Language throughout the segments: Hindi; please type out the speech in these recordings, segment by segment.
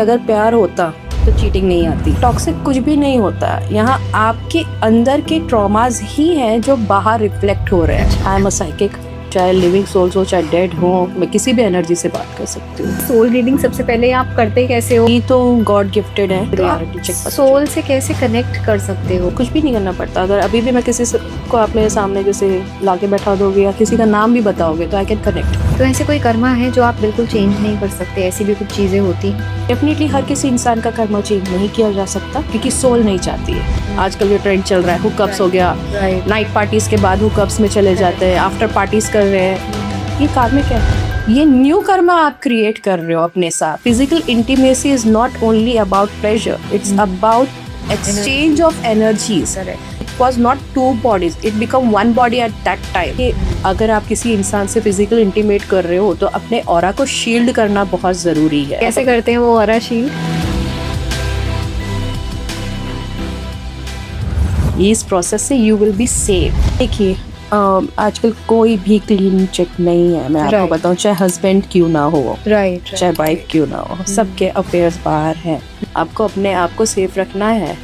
अगर प्यार होता तो चीटिंग नहीं आती। टॉक्सिक कुछ भी नहीं होता, यहाँ आपके अंदर के ट्रॉमाज ही हैं जो बाहर रिफ्लेक्ट हो रहे हैं। आई एम अ साइकिक, चाहे लिविंग सोल्स हो चाहे डेड हो, मैं किसी भी एनर्जी से बात कर सकती हूँ। सोल रीडिंग सबसे पहले आप करते कैसे हो? ये तो गॉड गिफ्टेड है। तो आप रियलिटी चेक सोल से कैसे कनेक्ट कर सकते हो? कुछ भी नहीं करना पड़ता। अगर अभी भी मैं को आप मेरे सामने जैसे लाके बैठा दोगे या किसी का नाम भी बताओगे तो आई कैन कनेक्ट। तो ऐसे कोई कर्मा है जो आप बिल्कुल चेंज नहीं कर सकते? ऐसी भी कुछ चीजें होती हैं? डेफिनेटली हर किसी इंसान का कर्म चेंज नहीं किया जा सकता क्योंकि सोल नहीं चाहती है। आजकल जो ट्रेंड चल रहा है हुकअप्स हो गया, राइट। नाइट पार्टीज के बाद हुकअप्स में चले जाते हैं, आफ्टर पार्टीज कर रहे हैं। ये कार्मिक है, ये न्यू कर्मा आप क्रिएट कर रहे हो अपने साथ। Physical intimacy is not only about pleasure, it's about exchange of energies. It was not two bodies, it became one body at that time. कि अगर आप किसी इंसान से फिजिकल इंटीमेट कर रहे हो तो अपने ऑरा को शील्ड करना बहुत जरूरी है। कैसे करते हैं वो ऑरा शील्ड? इस प्रोसेस से यू विल बी सेफ। देखिए आजकल कोई भी क्लीन चेक नहीं है। मैं आपको बताऊं, चाहे हस्बैंड क्यों ना हो, राइट, चाहे वाइफ क्यों ना हो, सबके अफेयर्स बाहर हैं। आपको अपने आप को सेफ रखना है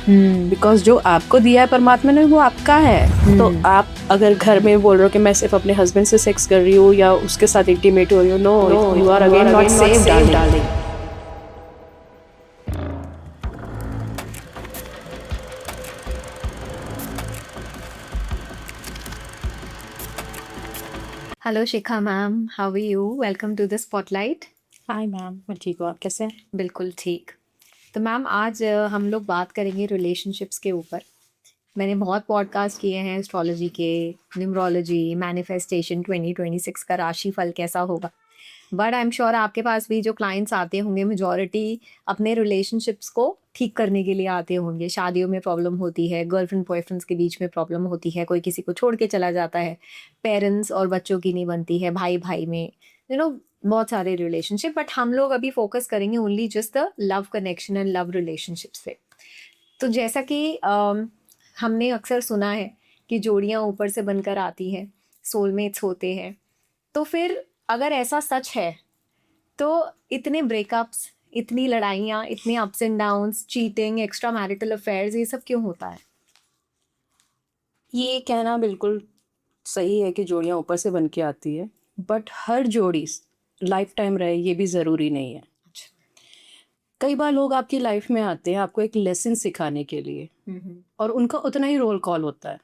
बिकॉज जो आपको दिया है परमात्मा ने वो आपका है। तो आप अगर घर में बोल रहे हो कि मैं सिर्फ अपने हस्बैंड से सेक्स कर रही हूँ या उसके साथ इंटीमेट हो रही हूँ, no, you are again not safe darling. Hello Shikha ma'am, how are you? Welcome to the spotlight. Hi ma'am, मैं ठीक हूँ, आप कैसे हैं? बिल्कुल ठीक। तो मैम आज हम लोग बात करेंगे रिलेशनशिप्स के ऊपर। मैंने बहुत पॉडकास्ट किए हैं एस्ट्रोलॉजी के, न्यूमरोलॉजी, मैनिफेस्टेशन 2026 का राशिफल कैसा होगा। बट आई एम श्योर आपके पास भी जो क्लाइंट्स आते होंगे मेजॉरिटी अपने रिलेशनशिप्स को ठीक करने के लिए आते होंगे। शादियों में प्रॉब्लम होती है, गर्लफ्रेंड बॉयफ्रेंड्स के बीच में प्रॉब्लम होती है, कोई किसी को छोड़ के चला जाता है, पेरेंट्स और बच्चों की नहीं बनती है, भाई भाई में बहुत सारे रिलेशनशिप। बट हम लोग अभी फोकस करेंगे only just the love connection and love relationships पे। तो जैसा कि हमने अक्सर सुना है कि जोड़ियाँ ऊपर से बनकर आती हैं, सोलमेट्स होते हैं। तो फिर अगर ऐसा सच है तो इतने ब्रेकअप्स, इतनी लड़ाइयाँ, इतने ups and downs, cheating, extra marital affairs, ये सब क्यों होता है? ये कहना बिल्कुल सही है कि जोड़ियाँ ऊपर से बन के आती है, बट हर जोड़ी लाइफ टाइम रहे ये भी ज़रूरी नहीं है। कई बार लोग आपकी लाइफ में आते हैं आपको एक लेसन सिखाने के लिए और उनका उतना ही रोल कॉल होता है।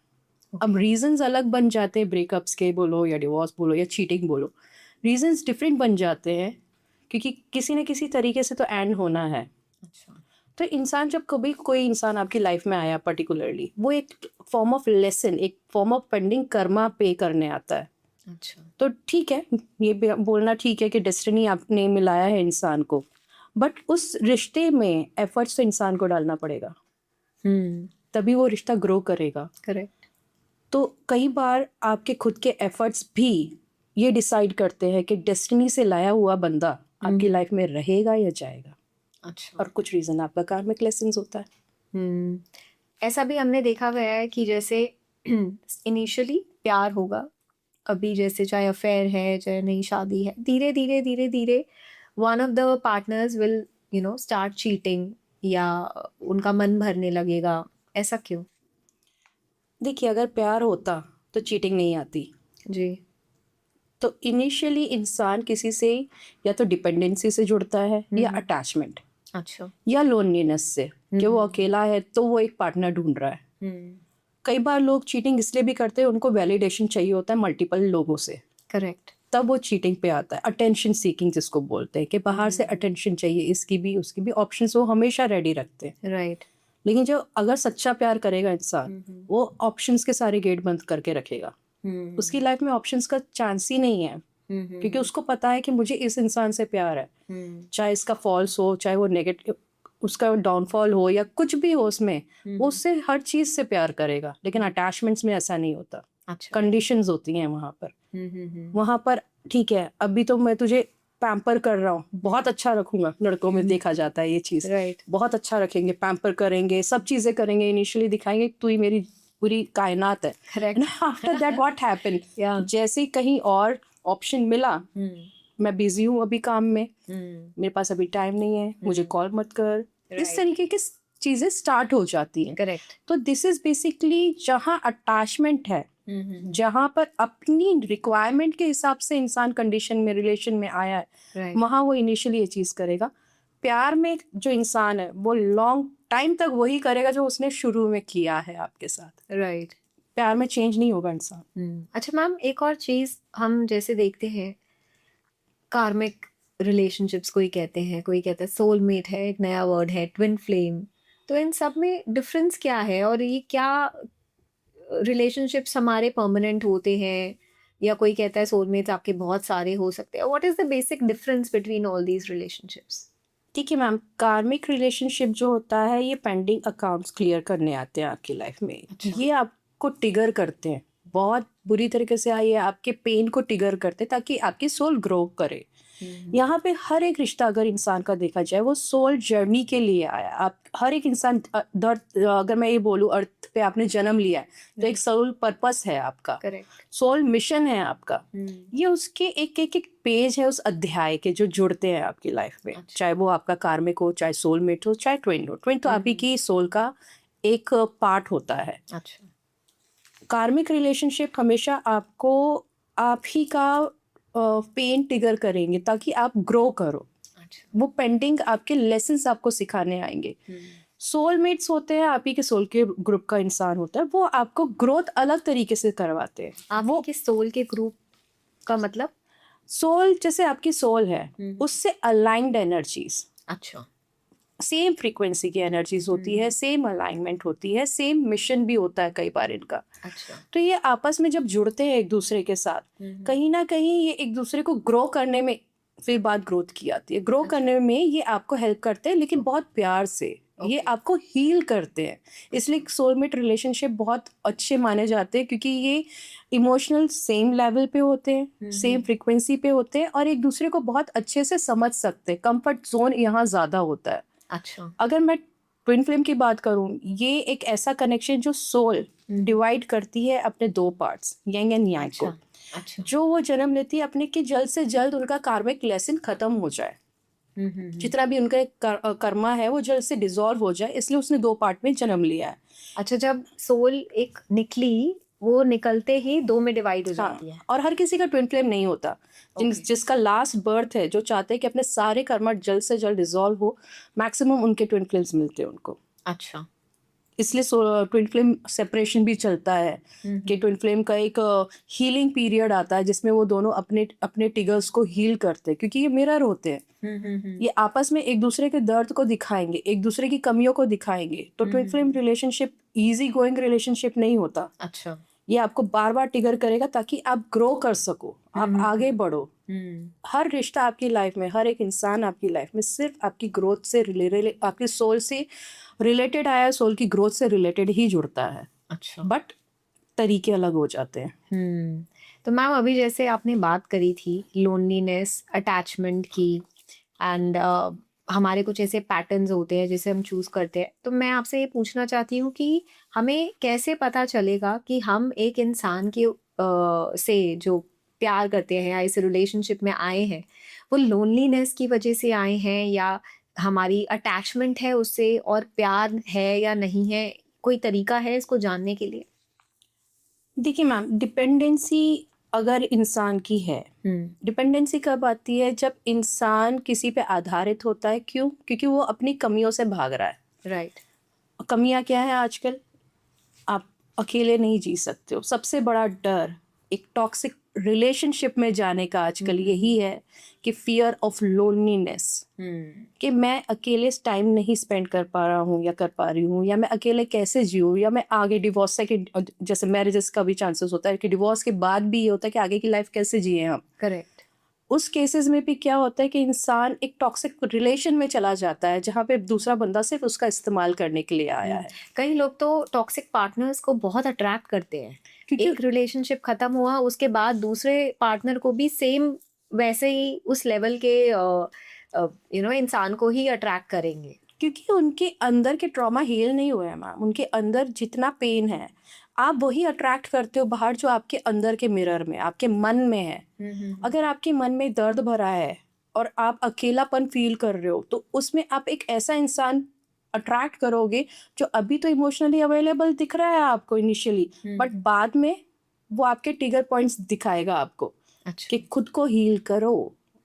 अब रीजंस अलग बन जाते हैं, ब्रेकअप्स के बोलो या डिवोर्स बोलो या चीटिंग बोलो, रीजंस डिफरेंट बन जाते हैं क्योंकि किसी न किसी तरीके से तो एंड होना है। तो इंसान जब कभी कोई इंसान आपकी लाइफ में आया पर्टिकुलरली, वो एक फॉर्म ऑफ लेसन, एक फॉर्म ऑफ पेंडिंग कर्मा पे करने आता है। अच्छा, तो ठीक है, ये बोलना ठीक है कि डेस्टिनी आपने मिलाया है इंसान को, बट उस रिश्ते में एफर्ट्स तो इंसान को डालना पड़ेगा, तभी वो रिश्ता ग्रो करेगा। करेक्ट। तो कई बार आपके खुद के एफर्ट्स भी ये डिसाइड करते हैं कि डेस्टिनी से लाया हुआ बंदा आपकी लाइफ में रहेगा या जाएगा। अच्छा। और कुछ रीज़न आपका कार्मिक लेसन्स होता है। ऐसा भी हमने देखा गया है कि जैसे इनिशियली प्यार होगा, अभी जैसे चाहे अफेयर है चाहे नई शादी है, धीरे धीरे धीरे धीरे one of the partners will start cheating या उनका मन भरने लगेगा। ऐसा क्यों? देखिए अगर प्यार होता तो चीटिंग नहीं आती। जी। तो इनिशियली इंसान किसी से या तो डिपेंडेंसी से जुड़ता है या अटैचमेंट, अच्छा। या लोनलीनेस से कि वो अकेला है तो वो एक पार्टनर ढूंढ रहा है। कई बार लोग चीटिंग इसलिए भी करते हैं, उनको वैलिडेशन चाहिए होता है मल्टीपल लोगों से, करेक्ट। तब वो चीटिंग पे आता है। अटेंशन सीकिंग जिसको बोलते हैं कि बाहर से अटेंशन चाहिए, इसकी भी उसकी भी, ऑप्शंस वो हमेशा रेडी रखते हैं। राइट। लेकिन जो अगर सच्चा प्यार करेगा इंसान, वो ऑप्शंस के सारे गेट बंद करके रखेगा। उसकी लाइफ में ऑप्शंस का चांस ही नहीं है क्योंकि उसको पता है कि मुझे इस इंसान से प्यार है, चाहे इसका फॉल्स हो, चाहे वो नेगेटिव, उसका डाउनफॉल हो या कुछ भी हो उसमें, वो उससे हर चीज से प्यार करेगा। लेकिन अटैचमेंट्स में ऐसा नहीं होता। अच्छा। कंडीशंस होती हैं वहां पर। वहां पर ठीक है, अभी तो मैं तुझे पैम्पर कर रहा हूँ, बहुत अच्छा रखूंगा। लड़कों में देखा जाता है ये चीज, राइट। बहुत अच्छा रखेंगे, पैम्पर करेंगे, सब चीजें करेंगे, इनिशियली दिखाएंगे तू ही मेरी पूरी कायनात है। Correct. After that what happened, या जैसे कहीं और ऑप्शन मिला, मैं बिजी हूँ अभी काम में, हम्म, मेरे पास अभी टाइम नहीं है, मुझे कॉल मत कर, इस राइट, तरीके की चीजें स्टार्ट हो जाती हैं। करेक्ट, तो दिस इज बेसिकली जहाँ अटैचमेंट है, जहाँ पर अपनी रिक्वायरमेंट के हिसाब से इंसान कंडीशन में रिलेशन में आया है, राइट, वहाँ वो इनिशियली ये चीज करेगा। प्यार में जो इंसान है वो लॉन्ग टाइम तक वही करेगा जो उसने शुरू में किया है आपके साथ। राइट। प्यार में चेंज नहीं होगा इंसान। अच्छा मैम, एक और चीज हम जैसे देखते हैं, कार्मिक रिलेशनशिप्स कोई कहते हैं, कोई कहता है सोलमेट है, एक नया वर्ड है ट्विन फ्लेम। तो इन सब में डिफरेंस क्या है, और ये क्या रिलेशनशिप्स हमारे परमानेंट होते हैं, या कोई कहता है सोलमेट्स आपके बहुत सारे हो सकते हैं? What is the basic difference between all these relationships? ठीक है मैम, कार्मिक रिलेशनशिप जो होता है ये पेंडिंग अकाउंट्स क्लियर करने आते हैं आपकी लाइफ में। अच्छा। ये आपको ट्रिगर करते हैं, बहुत बुरी तरीके से ये आपके पेन को ट्रिगर करते हैं ताकि आपकी सोल ग्रो करे। यहाँ पे हर एक रिश्ता अगर इंसान का देखा जाए वो सोल जर्नी के लिए आया। आप हर एक इंसान दर्द, अगर मैं ये बोलूँ अर्थ पे आपने जन्म लिया है तो एक सोल पर्पस है आपका, करेक्ट। सोल मिशन है आपका। ये उसके एक एक एक पेज है उस अध्याय के जो जुड़ते हैं आपकी लाइफ में। अच्छा। चाहे वो आपका कार्मिक हो, चाहे सोलमेट हो, चाहे ट्विन हो। ट्विन तो आप ही की सोल का एक पार्ट होता है। अच्छा। कार्मिक रिलेशनशिप हमेशा आपको आप ही का पेन ट्रिगर करेंगे ताकि आप ग्रो करो। अच्छा। वो पेंडिंग आपके लेसन्स आपको सिखाने आएंगे। सोलमेट्स होते हैं आप ही के सोल के ग्रुप का इंसान होता है, वो आपको ग्रोथ अलग तरीके से करवाते हैं। आप वो के सोल के ग्रुप का मतलब? सोल जैसे आपकी सोल है उससे अलाइंड एनर्जीज, अच्छा। सेम फ्रीक्वेंसी की एनर्जीज होती है, सेम अलाइनमेंट होती है, सेम मिशन भी होता है कई बार इनका। अच्छा। तो ये आपस में जब जुड़ते हैं एक दूसरे के साथ, कहीं ना कहीं ये एक दूसरे को ग्रो करने में, फिर बात ग्रोथ की आती है, ग्रो करने में ये आपको हेल्प करते हैं, लेकिन बहुत प्यार से। ये आपको हील करते हैं। इसलिए सोलमेट रिलेशनशिप बहुत अच्छे माने जाते हैं क्योंकि ये इमोशनल सेम लेवल पे होते हैं, सेम फ्रीक्वेंसी पे होते हैं और एक दूसरे को बहुत अच्छे से समझ सकते हैं। कंफर्ट जोन यहाँ ज़्यादा होता है। अच्छा। अगर मैं ट्विन फ्लेम की बात करूं, ये एक ऐसा कनेक्शन जो सोल डिवाइड करती है अपने दो पार्ट्स, यंग एंड यांग को। अच्छा। जो वो जन्म लेती है अपने कि जल्द से जल्द उनका कार्मिक लेसन खत्म हो जाए, जितना भी उनका कर्मा है वो जल्द से डिसॉल्व हो जाए, इसलिए उसने दो पार्ट में जन्म लिया है। अच्छा, जब सोल एक निकली, वो निकलते ही दो में डिवाइड हो जाती है। और हर किसी का ट्विन फ्लेम नहीं होता। जिसका लास्ट बर्थ है, जो चाहते हैं कि अपने सारे कर्मा जल्द से जल्द डिसॉल्व हो, मैक्सिमम उनके ट्विन फ्लेम्स मिलते हैं उनको। अच्छा। इसलिए ट्विन फ्लेम सेपरेशन भी चलता है कि ट्विन फ्लेम का एक हीलिंग पीरियड आता है जिसमें वो दोनों अपने अपने टिगर्स को हील करते हैं, क्योंकि ये मिरर होते हैं। ये आपस में एक दूसरे के दर्द को दिखाएंगे, एक दूसरे की कमियों को दिखाएंगे। तो twin flame relationship easy going relationship नहीं होता। अच्छा। ये आपको बार बार ट्रिगर करेगा ताकि आप ग्रो कर सको, आप आगे बढ़ो। हर रिश्ता आपकी लाइफ में, हर एक इंसान आपकी लाइफ में सिर्फ आपकी ग्रोथ से आपकी सोल से रिलेटेड आया, सोल की ग्रोथ से रिलेटेड ही जुड़ता है। अच्छा। बट तरीके अलग हो जाते हैं। तो मैम, अभी जैसे आपने बात करी थी लोनलीनेस, अटैचमेंट की, एंड हमारे कुछ ऐसे पैटर्न्स होते हैं जिसे हम चूज करते हैं, तो मैं आपसे ये पूछना चाहती हूँ कि हमें कैसे पता चलेगा कि हम एक इंसान के से जो प्यार करते हैं या इस रिलेशनशिप में आए हैं, वो लोनलीनेस की वजह से आए हैं, या हमारी अटैचमेंट है उससे और प्यार है या नहीं है? कोई तरीका है इसको जानने के लिए? देखिए मैम, डिपेंडेंसी अगर इंसान की है, डिपेंडेंसी कब आती है? जब इंसान किसी पे आधारित होता है। क्यों? क्योंकि वो अपनी कमियों से भाग रहा है। राइट। कमियां क्या है आजकल? आप अकेले नहीं जी सकते हो। सबसे बड़ा डर एक टॉक्सिक रिलेशनशिप में जाने का आजकल यही है कि फियर ऑफ लोनलीनेस, कि मैं अकेले टाइम नहीं स्पेंड कर पा रहा हूँ या कर पा रही हूँ, या मैं अकेले कैसे जीऊँ, या मैं आगे डिवोर्स से जैसे मैरिजेस का भी चांसेस होता है कि डिवोर्स के बाद भी ये होता है कि आगे की लाइफ कैसे जिए हम। करेक्ट। उस केसेस में भी क्या होता है कि इंसान एक टॉक्सिक रिलेशन में चला जाता है जहाँ पे दूसरा बंदा सिर्फ उसका इस्तेमाल करने के लिए आया है। कई लोग तो टॉक्सिक पार्टनर्स को बहुत अट्रैक्ट करते हैं, क्योंकि एक रिलेशनशिप खत्म हुआ उसके बाद दूसरे पार्टनर को भी सेम वैसे ही उस लेवल के इंसान को ही अट्रैक्ट करेंगे। क्योंकि उनके अंदर के ट्रॉमा हील नहीं हुए हैं मैम। उनके अंदर जितना पेन है, आप वही अट्रैक्ट करते हो बाहर जो आपके अंदर के मिरर में, आपके मन में है। अगर आपके मन में दर्द भरा है और आप अकेलापन फील कर रहे हो, तो उसमें आप एक ऐसा इंसान अट्रैक्ट करोगे जो अभी तो इमोशनली अवेलेबल दिख रहा है आपको इनिशियली, बट बाद में वो आपके ट्रिगर पॉइंट्स दिखाएगा आपको अच्छा। कि खुद को हील करो।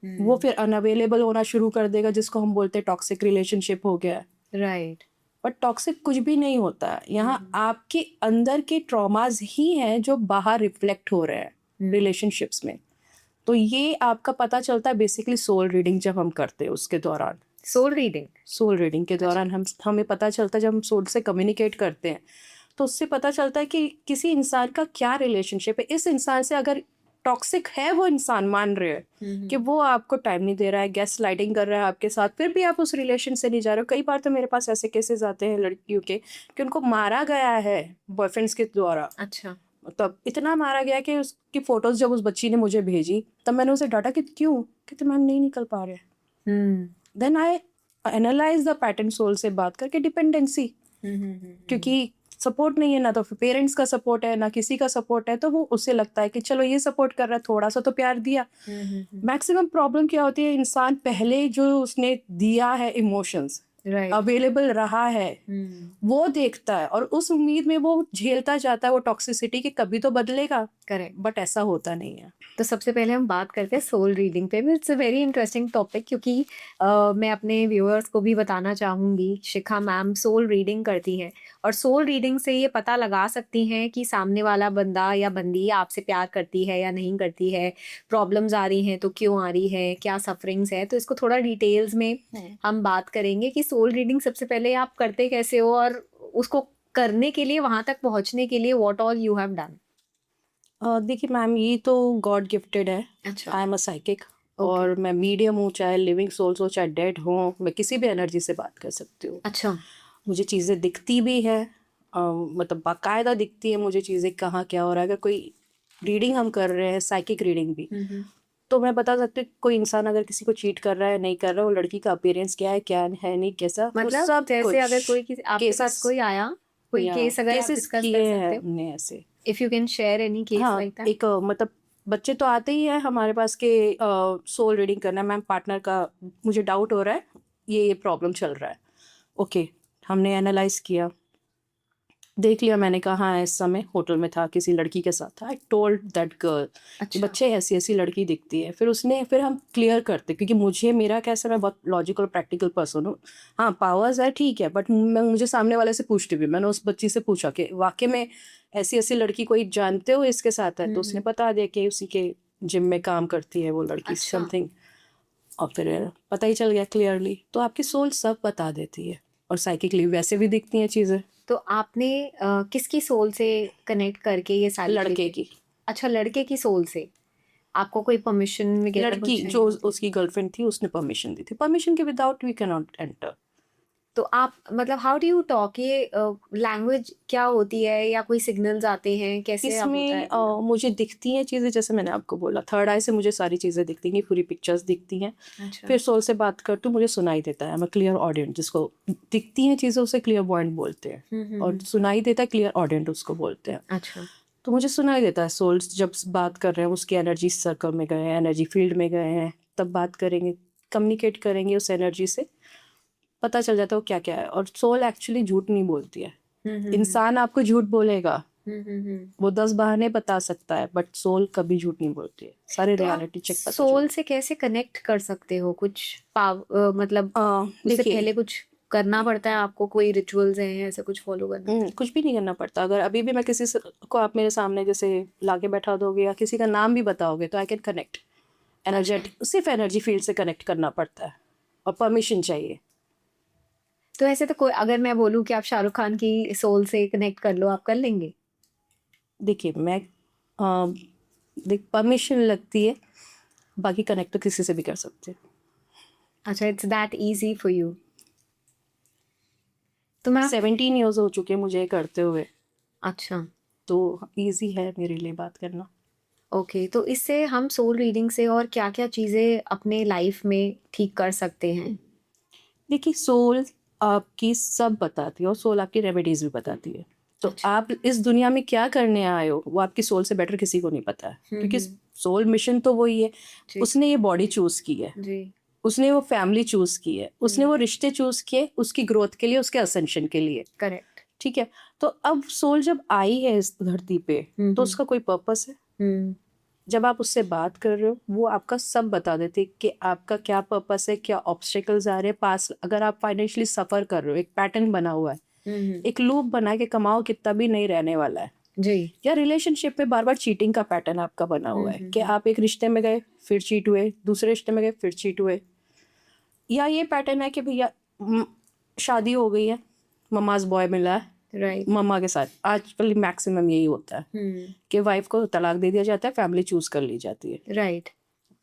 वो फिर अनअवेलेबल होना शुरू कर देगा, जिसको हम बोलते हैं टॉक्सिक रिलेशनशिप हो गया। राइट। बट टॉक्सिक कुछ भी नहीं होता है, यहाँ आपके अंदर के ट्रॉमास ही हैं जो बाहर रिफ्लेक्ट हो रहे हैं रिलेशनशिप्स में। तो ये आपका पता चलता है बेसिकली सोल रीडिंग जब हम करते हैं उसके दौरान। सोल रीडिंग के दौरान हमें पता चलता है, जब हम सोल से कम्युनिकेट करते हैं तो उससे पता चलता है कि किसी इंसान का क्या रिलेशनशिप है। इस इंसान से अगर टॉक्सिक है वो इंसान, मान रहे हैं कि वो आपको टाइम नहीं दे रहा है, गैस लाइटिंग कर रहा है आपके साथ, फिर भी आप उस रिलेशन से नहीं जा रहे हो। कई बार तो मेरे पास ऐसे केसेस आते हैं लड़कियों के कि उनको मारा गया है बॉयफ्रेंड्स के द्वारा। अच्छा। तब इतना मारा गया कि उसकी फोटोज जब उस बच्ची ने मुझे भेजी तब मैंने उसे डांटा कि क्यों, कहते मैम नहीं निकल पा रहे। Then I analyse the pattern soul से बात करके, डिपेंडेंसी, क्योंकि सपोर्ट नहीं है, ना तो पेरेंट्स का सपोर्ट है ना किसी का सपोर्ट है, तो वो उसे लगता है कि चलो ये सपोर्ट कर रहा है, थोड़ा सा तो प्यार दिया। मैक्सिमम प्रॉब्लम क्या होती है, इंसान पहले जो उसने दिया है इमोशंस राइट। अवेलेबल रहा है वो देखता है और उस उम्मीद में वो झेलता जाता है वो टॉक्सिसिटी कि कभी तो बदलेगा। करेक्ट। बट ऐसा होता नहीं है। तो सबसे पहले हम बात करते हैं सोल रीडिंग पे। It's a very interesting topic, क्योंकि मैं अपने व्यूअर्स को भी बताना चाहूँगी, शिखा मैम सोल रीडिंग करती हैं और सोल रीडिंग से ये पता लगा सकती हैं कि सामने वाला बंदा या बंदी आपसे प्यार करती है या नहीं करती है, प्रॉब्लम्स आ रही हैं तो क्यों आ रही है, क्या सफरिंग्स है। तो इसको थोड़ा डिटेल्स में हम बात करेंगे कि सोल रीडिंग सबसे पहले आप करते कैसे हो और उसको करने के लिए, वहां तक पहुंचने के लिए what all you have done. देखिए मैम, ये तो गॉड गिफ्टेड है। अच्छा। आई एम अ साइकिक और मैं मीडियम हूँ, चाहे लिविंग सोल्स हो चाहे डेड हो, मैं किसी भी एनर्जी से बात कर सकती हूँ। अच्छा। मुझे चीज़ें दिखती भी है, मतलब बाकायदा दिखती है मुझे चीज़ें कहाँ क्या हो रहा है। अगर कोई रीडिंग हम कर रहे हैं, साइकिक रीडिंग भी, तो मैं बता सकती हूँ कोई इंसान अगर किसी को चीट कर रहा है नहीं कर रहा है, वो लड़की का अपीयरेंस क्या है क्या है नहीं कैसा, वो मतलब सब जैसे अगर कोई किसी आपके साथ केसेस कोई आया, कोई केस अगर आप डिस्कस किए कर हैं सकते हो, हमने ऐसे। If you can share any case हाँ, लाइक दैट। एक मतलब बच्चे तो आते ही है हमारे पास के सोल रीडिंग करना है, मैम पार्टनर का मुझे डाउट हो रहा है, ये प्रॉब्लम चल रहा है। ओके, हमने एनालाइज किया, देख लिया, मैंने कहा हाँ इस समय होटल में था, किसी लड़की के साथ था। आई टोल्ड दैट गर्ल कि बच्चे ऐसी ऐसी लड़की दिखती है। फिर हम क्लियर करते, क्योंकि मेरा कैसा, मैं बहुत लॉजिकल प्रैक्टिकल पर्सन हूँ। हाँ पावर्स है ठीक है, बट मुझे सामने वाले से पूछती भी, मैंने उस बच्ची से पूछा कि वाकई में ऐसी ऐसी लड़की कोई जानते हो इसके साथ है, तो उसने बता दिया कि उसी के जिम में काम करती है वो लड़की, समथिंग। और फिर पता ही चल गया क्लियरली। तो आपकी सोल सब बता देती है और साइकिकली वैसे भी दिखती हैं चीज़ें। तो आपने किसकी सोल से कनेक्ट करके ये सारी लड़के चीजें- की। अच्छा, लड़के की सोल से आपको कोई परमिशन वगैरह लड़की कुछ जो चाहिए? उसकी गर्लफ्रेंड थी उसने परमिशन दी थी, परमिशन के without we can not enter. तो आप मतलब हाउ डू यू टॉक, ये लैंग्वेज क्या होती है या कोई सिग्नल्स आते हैं, कैसे आप होता इसमें है? मुझे दिखती हैं चीज़ें, जैसे मैंने आपको बोला थर्ड आई से मुझे सारी चीज़ें दिखती हैं, पूरी पिक्चर्स दिखती हैं। अच्छा। फिर सोल से बात करती हूँ, मुझे सुनाई देता है। मैं क्लियर ऑडियंट, जिसको दिखती हैं चीज़ें उसे क्लियर पॉइंट बोलते हैं, और सुनाई देता है क्लियर ऑडियंट उसको बोलते हैं। अच्छा। तो मुझे सुनाई देता है, सोल्स जब बात कर रहे हैं उसकी एनर्जी सर्कल में गए हैं, एनर्जी फील्ड में गए हैं, तब बात करेंगे, कम्युनिकेट करेंगे उस एनर्जी से, पता चल जाता है वो क्या क्या है। और सोल एक्चुअली झूठ नहीं बोलती है। इंसान आपको झूठ बोलेगा, वो 10 बहाने बता सकता है, बट सोल कभी झूठ नहीं बोलती है, सारे तो आप रियलिटी चेक पता सोल से कैसे कनेक्ट कर सकते हो? कुछ मतलब उससे देखिए, पहले कुछ करना पड़ता है आपको? कोई रिचुअल्स हैं ऐसा कुछ फॉलो करना? कुछ भी नहीं करना पड़ता। अगर अभी भी मैं को आप मेरे सामने जैसे लाके बैठा दोगे या किसी का नाम भी बताओगे तो आई कैन कनेक्ट एनर्जेटिक, सिर्फ एनर्जी फील्ड से कनेक्ट करना पड़ता है और परमिशन चाहिए। तो ऐसे तो कोई, अगर मैं बोलूँ कि आप शाहरुख खान की सोल से कनेक्ट कर लो, आप कर लेंगे? देखिए मैं देख परमिशन लगती है, बाकी कनेक्ट तो किसी से भी कर सकते हैं। अच्छा, it's that easy for you. तो मैं 17 ईयर्स हो चुके हैं मुझे ये करते हुए, अच्छा। तो इजी है मेरे लिए बात करना। ओके, तो इससे हम सोल रीडिंग से और क्या क्या चीज़ें अपने लाइफ में ठीक कर सकते हैं? देखिए सोल आपकी सब बताती है और सोल आपकी रेमेडीज भी बताती है। तो आप इस दुनिया में क्या करने आए हो वो आपकी सोल से बेटर किसी को नहीं पता है, क्योंकि सोल मिशन तो वही है। उसने ये बॉडी चूज की है, उसने वो फैमिली चूज की है, उसने वो रिश्ते चूज किए उसकी ग्रोथ के लिए, उसके असेंशन के लिए। करेक्ट। ठीक है, तो अब सोल जब आई है इस धरती पे तो उसका कोई पर्पस है। जब आप उससे बात कर रहे हो वो आपका सब बता देती है कि आपका क्या पर्पस है, क्या ऑब्स्टेकल्स आ रहे हैं पास। अगर आप फाइनेंशियली सफर कर रहे हो, एक पैटर्न बना हुआ है, एक लूप बना के कमाओ कितना भी नहीं रहने वाला है जी। या रिलेशनशिप में बार बार चीटिंग का पैटर्न आपका बना हुआ है कि आप एक रिश्ते में गए फिर चीट हुए, दूसरे रिश्ते में गए फिर चीट हुए, या ये पैटर्न है कि भैया शादी हो गई है, ममाज बॉय मिला है, राइट। मम्मा के साथ आजकल मैक्सिमम यही होता है कि वाइफ को तलाक दे दिया जाता है, फैमिली चूज कर ली जाती है राइट।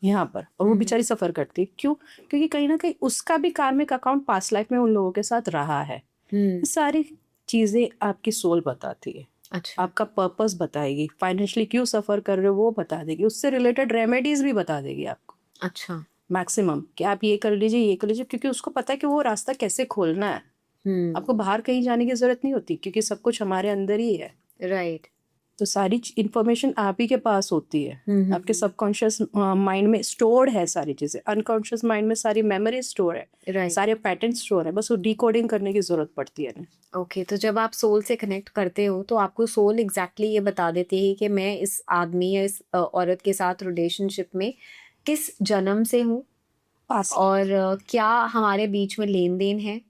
यहाँ पर, और वो बेचारी सफर करती है। क्यों? क्योंकि कहीं ना कहीं उसका भी कार्मिक अकाउंट पास्ट लाइफ में उन लोगों के साथ रहा है। ये सारी चीजें आपकी सोल बताती है। अच्छा। आपका पर्पस बताएगी, फाइनेंशियली क्यों सफर कर रहे हो वो बता देगी, उससे रिलेटेड रेमेडीज भी बता देगी आपको अच्छा। मैक्सिमम कि आप ये कर लीजिए ये कर लीजिए, क्योंकि उसको पता है कि वो रास्ता कैसे खोलना है। आपको बाहर कहीं जाने की जरूरत नहीं होती क्योंकि सब कुछ हमारे अंदर ही है। राइट। तो सारी इंफॉर्मेशन आप ही के पास होती है। आपके सबकॉन्शियस माइंड में स्टोर्ड है सारी चीजें, अनकॉन्शियस माइंड में सारी मेमोरी स्टोर है, राइट। सारे पैटर्न स्टोर है, बस वो डिकोडिंग करने की जरूरत पड़ती है ना। ओके, तो जब आप सोल से कनेक्ट करते हो तो आपको सोल एग्जैक्टली ये बता देती है कि मैं इस आदमी या इस औरत के साथ रिलेशनशिप में किस जन्म से हूँ पास और क्या हमारे बीच में लेन देन है,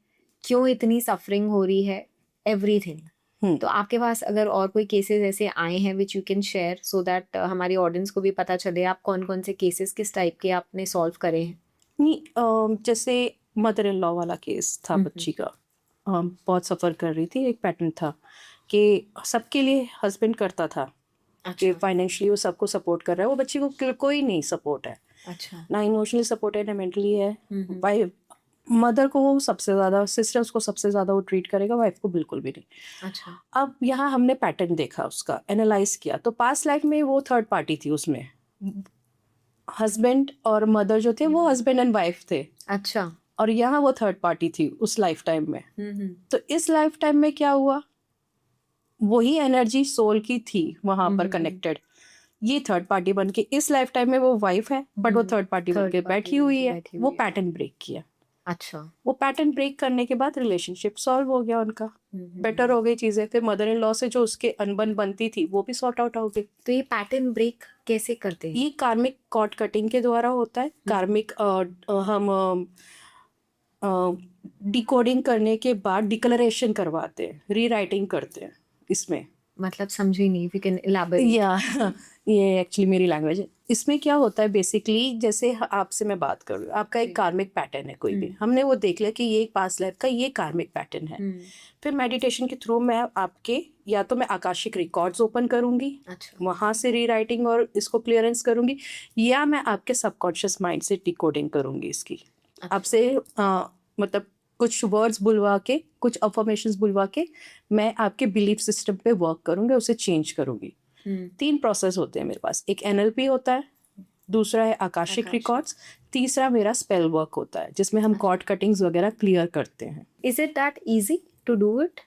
क्यों इतनी सफरिंग हो रही है, एवरीथिंग। तो आपके पास अगर और कोई केसेस ऐसे आए हैं which you can share so that हमारी ऑडियंस को भी पता चले आप कौन कौन से केसेस किस टाइप के आपने सॉल्व करे हैं। नहीं, जैसे मदर इन लॉ वाला केस था बच्ची का, बहुत सफ़र कर रही थी। एक पैटर्न था कि सबके लिए हस्बैंड करता था कि फाइनेंशियली वो सबको सपोर्ट कर रहा है, वो बच्ची को कोई नहीं सपोर्ट है। अच्छा। ना इमोशनली सपोर्ट है ना मेंटली है। वाइफ मदर को वो सबसे ज़्यादा, सिस्टर उसको सबसे ज़्यादा वो ट्रीट करेगा, वाइफ को बिल्कुल भी नहीं। अच्छा। अब यहाँ हमने पैटर्न देखा, उसका एनालाइज किया, तो पास्ट लाइफ में वो थर्ड पार्टी थी, उसमें हस्बैंड और मदर जो थे वो हस्बैंड एंड वाइफ थे। अच्छा। और यहाँ वो थर्ड पार्टी थी उस लाइफ टाइम में। तो इस लाइफ टाइम में क्या हुआ, वही एनर्जी सोल की थी वहां पर कनेक्टेड, ये थर्ड पार्टी बन के इस लाइफ टाइम में वो वाइफ है बट वो थर्ड पार्टी बन के बैठी हुई है। वो पैटर्न ब्रेक किया। अच्छा। वो पैटर्न ब्रेक करने के बाद रिलेशनशिप सॉल्व हो गया उनका, बेटर हो गई चीजें। फिर मदर इन लॉ से जो उसके अनबन बनती थी वो भी सॉर्ट आउट हो गई। तो ये पैटर्न ब्रेक कैसे करते हैं? ये कार्मिक कॉर्ड कटिंग के द्वारा होता है। कार्मिक हम डिकोडिंग करने के बाद डिक्लेरेशन करवाते हैं, रीराइटिंग करते हैं इसमें। मतलब समझी नहीं, वी कैन इलैबोरेट। या ये एक्चुअली मेरी लैंग्वेज है। इसमें क्या होता है बेसिकली, जैसे आपसे मैं बात कर रही हूँ, आपका एक कार्मिक पैटर्न है कोई भी, हमने वो देख लिया कि ये एक पास्ट लाइफ का ये कार्मिक पैटर्न है। फिर मेडिटेशन के थ्रू मैं आपके, या तो मैं आकाशिक रिकॉर्ड्स ओपन करूंगी, अच्छा। वहां से रीराइटिंग और इसको क्लियरेंस करूंगी, या मैं आपके सबकॉन्शियस माइंड से डिकोडिंग करूंगी इसकी। आपसे मतलब कुछ वर्ड्स बुलवा के, कुछ अफर्मेशंस बुलवा के मैं आपके बिलीफ सिस्टम पे वर्क करूंगी, उसे चेंज करूंगी। 3 प्रोसेस होते हैं मेरे पास, एक NLP होता है, दूसरा है आकाशिक रिकॉर्ड्स, तीसरा मेरा स्पेल वर्क होता है जिसमें हम कॉर्ड कटिंग्स वगैरह क्लियर करते हैं। Is it that easy to do it?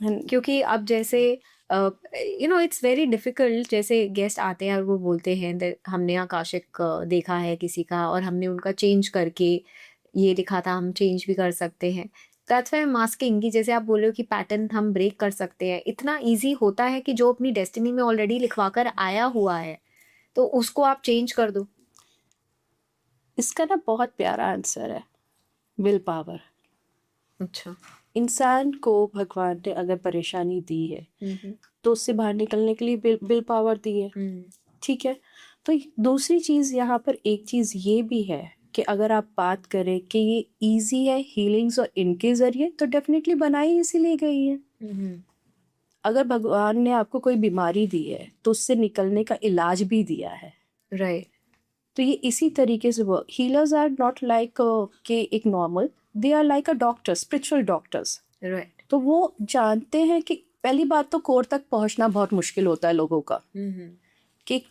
क्योंकि अब जैसे इट्स वेरी डिफिकल्ट, जैसे गेस्ट आते हैं और वो बोलते हैं हमने आकाशिक देखा है किसी का और हमने उनका चेंज करके ये लिखा था, हम चेंज भी कर सकते हैं। That's why I am asking कि जैसे आप बोल रहे हो कि पैटर्न हम ब्रेक कर सकते हैं, इतना इजी होता है कि जो अपनी डेस्टिनी में ऑलरेडी लिखवा कर आया हुआ है तो उसको आप चेंज कर दो? इसका ना बहुत प्यारा आंसर है, विल पावर। अच्छा। इंसान को भगवान ने अगर परेशानी दी है तो उससे बाहर निकलने के लिए विल पावर दी है। ठीक है, तो दूसरी चीज़ यहाँ पर एक चीज़ ये भी है कि अगर आप बात करें कि ये इजी है हीलिंग्स और इनके ज़रिए, तो डेफिनेटली बनाई इसीलिए गई है। अगर भगवान ने आपको कोई बीमारी दी है तो उससे निकलने का इलाज भी दिया है। राइट। तो ये इसी तरीके से work, healers are not like के एक normal, they are like a doctor, spiritual doctors. Right. तो वो जानते हैं कि पहली बात तो कोर तक पहुंचना बहुत मुश्किल होता है लोगों का, कि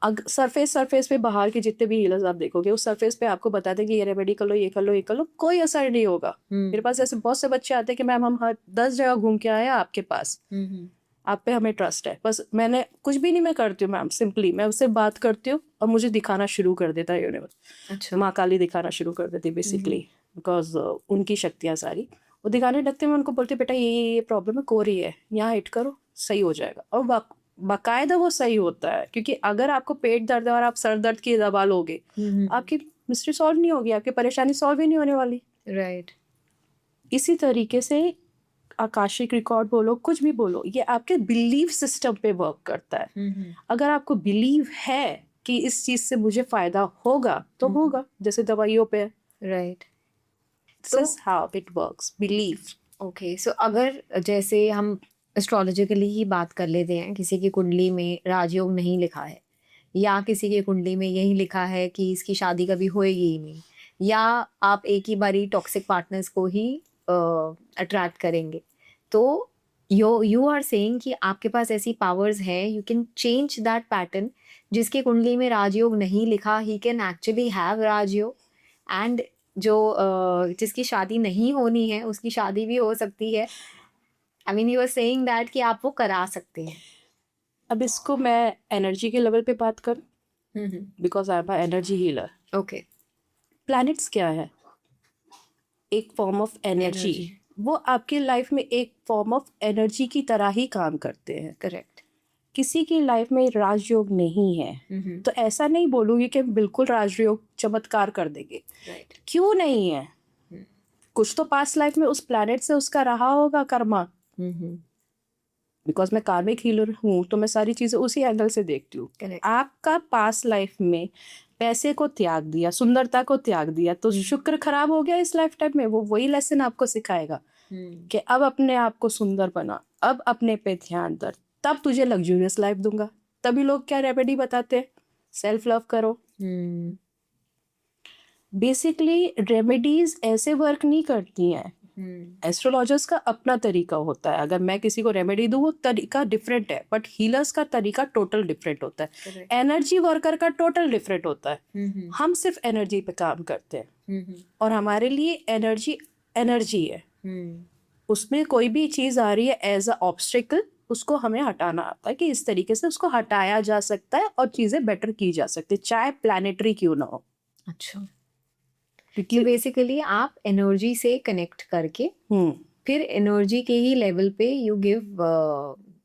सरफेस पे बाहर के जितने भी हीलर्स आप देखोगे उस सरफेस पे आपको बताते हैं कि ये रेमेडी कर लो, ये कर लो, ये कर लो, कोई असर नहीं होगा। मेरे पास ऐसे बहुत से बच्चे आते हैं कि मैम हम हर 10 जगह घूम के आए हैं आपके पास, आप पे हमें ट्रस्ट है, बस मैंने कुछ भी नहीं मैं करती हूँ मैम, सिंपली मैं उससे बात करती हूँ और मुझे दिखाना शुरू कर देता है यूनिवर्स। अच्छा। माँ काली दिखाना शुरू कर देती है बेसिकली, बिकॉज उनकी शक्तियाँ सारी वो दिखाने लगते हैं। मैं उनको बोलती हूँ बेटा ये प्रॉब्लम है, कोरी है, यहाँ हिट करो सही हो जाएगा। और बाकायदा वो सही होता है, क्योंकि अगर आपको पेट दर्द है और आप सर दर्द की दवा लोगे आपकी मिस्ट्री सॉल्व नहीं होगी, आपकी परेशानी सॉल्व ही नहीं होने वाली। राइट। इसी तरीके से आकाशिक रिकॉर्ड बोलो, कुछ भी बोलो, ये आपके बिलीव सिस्टम पे वर्क करता है। अगर आपको बिलीव है कि इस चीज से मुझे फायदा होगा तो होगा, जैसे दवाइयों पे। Right. This is how it works, believe. Okay, so अगर जैसे हम एस्ट्रोलॉजिकली ही बात कर लेते हैं, किसी की कुंडली में राजयोग नहीं लिखा है, या किसी की कुंडली में यही लिखा है कि इसकी शादी कभी होएगी ही नहीं, या आप एक ही बारी टॉक्सिक पार्टनर्स को ही अट्रैक्ट करेंगे, तो यू आर सेइंग कि आपके पास ऐसी पावर्स हैं, you can change that pattern. जिसकी कुंडली में राजयोग नहीं लिखा, he can actually have rajyog, and जो जिसकी शादी नहीं होनी है उसकी शादी भी हो सकती है। I mean you are saying that कि आप वो करा सकते हैं। अब इसको मैं एनर्जी के लेवल पे बात करूं, because I M energy healer. Okay. Planets क्या है? एक फॉर्म ऑफ एनर्जी। वो आपकी लाइफ में एक फॉर्म ऑफ एनर्जी की तरह ही काम करते हैं। करेक्ट। किसी की लाइफ में राजयोग नहीं है तो ऐसा नहीं बोलूंगी कि बिल्कुल राजयोग चमत्कार कर देंगे। राइट। क्यों नहीं है? कुछ तो पास्ट लाइफ में उस प्लैनेट से उसका रहा होगा कर्मा। बिकॉज मैं कार्मिक हीलर हूँ तो मैं सारी चीजें उसी एंगल से देखती हूँ। Correct. आपका पास्ट लाइफ में पैसे को त्याग दिया, सुंदरता को त्याग दिया, तो शुक्र खराब हो गया इस लाइफ टाइम में। वो वही लेसन आपको सिखाएगा कि अब अपने आप को सुंदर बना, अब अपने पे ध्यान दर, तब तुझे लग्जूरियस लाइफ दूंगा। तभी लोग क्या रेमेडी बताते हैं, सेल्फ लव करो। बेसिकली रेमेडीज ऐसे वर्क नहीं करती हैं। एस्ट्रोलॉजर्स का अपना तरीका होता है। अगर मैं किसी को रेमेडी दूँ वो तरीका डिफरेंट है, बट हीलर्स का तरीका टोटल डिफरेंट होता है। एनर्जी वर्कर का टोटल डिफरेंट होता है। हम सिर्फ एनर्जी पे काम करते हैं और हमारे लिए एनर्जी एनर्जी है। उसमें कोई भी चीज़ आ रही है एज अ ऑब्स्टिकल, उसको हमें हटाना आता है कि इस तरीके से उसको हटाया जा सकता है और चीज़ें बेटर की जा सकती है, चाहे प्लानिटरी क्यों ना हो। अच्छा, क्योंकि बेसिकली आप एनर्जी से कनेक्ट करके फिर एनर्जी के ही लेवल पे यू गिव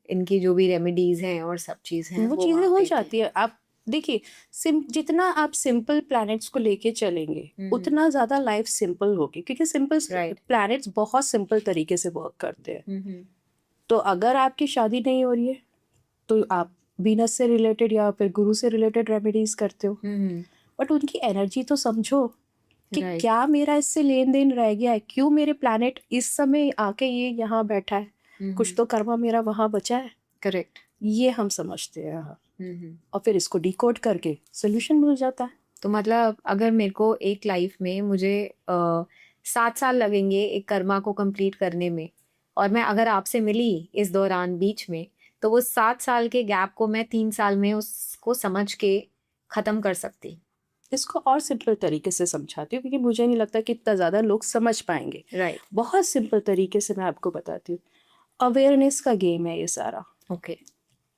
इनकी जो भी रेमेडीज हैं और सब चीज़ हैं वो चीज़ें हो जाती है। आप देखिए, जितना आप सिंपल प्लैनेट्स को लेके चलेंगे उतना ज़्यादा लाइफ सिंपल होगी, क्योंकि सिंपल प्लैनेट्स बहुत सिंपल तरीके से वर्क करते हैं। तो अगर आपकी शादी नहीं हो रही है तो आप वीनस से रिलेटेड या फिर गुरु से रिलेटेड रेमेडीज करते हो, बट उनकी एनर्जी तो समझो कि क्या मेरा इससे लेन देन रह गया है, क्यों मेरे प्लैनेट इस समय आके ये यहाँ बैठा है, कुछ तो कर्मा मेरा वहाँ बचा है। करेक्ट। ये हम समझते हैं और फिर इसको डिकोड करके सोल्यूशन मिल जाता है। तो मतलब अगर मेरे को एक लाइफ में मुझे 7 साल लगेंगे एक कर्मा को कंप्लीट करने में, और मैं अगर आपसे मिली इस दौरान बीच में, तो वो 7 साल के गैप को मैं 3 साल में उसको समझ के ख़त्म कर सकती। इसको और सिंपल तरीके से समझाती हूँ, क्योंकि मुझे नहीं लगता कि इतना ज़्यादा लोग समझ पाएंगे। राइट। बहुत सिंपल तरीके से मैं आपको बताती हूँ। अवेयरनेस का गेम है ये सारा। ओके।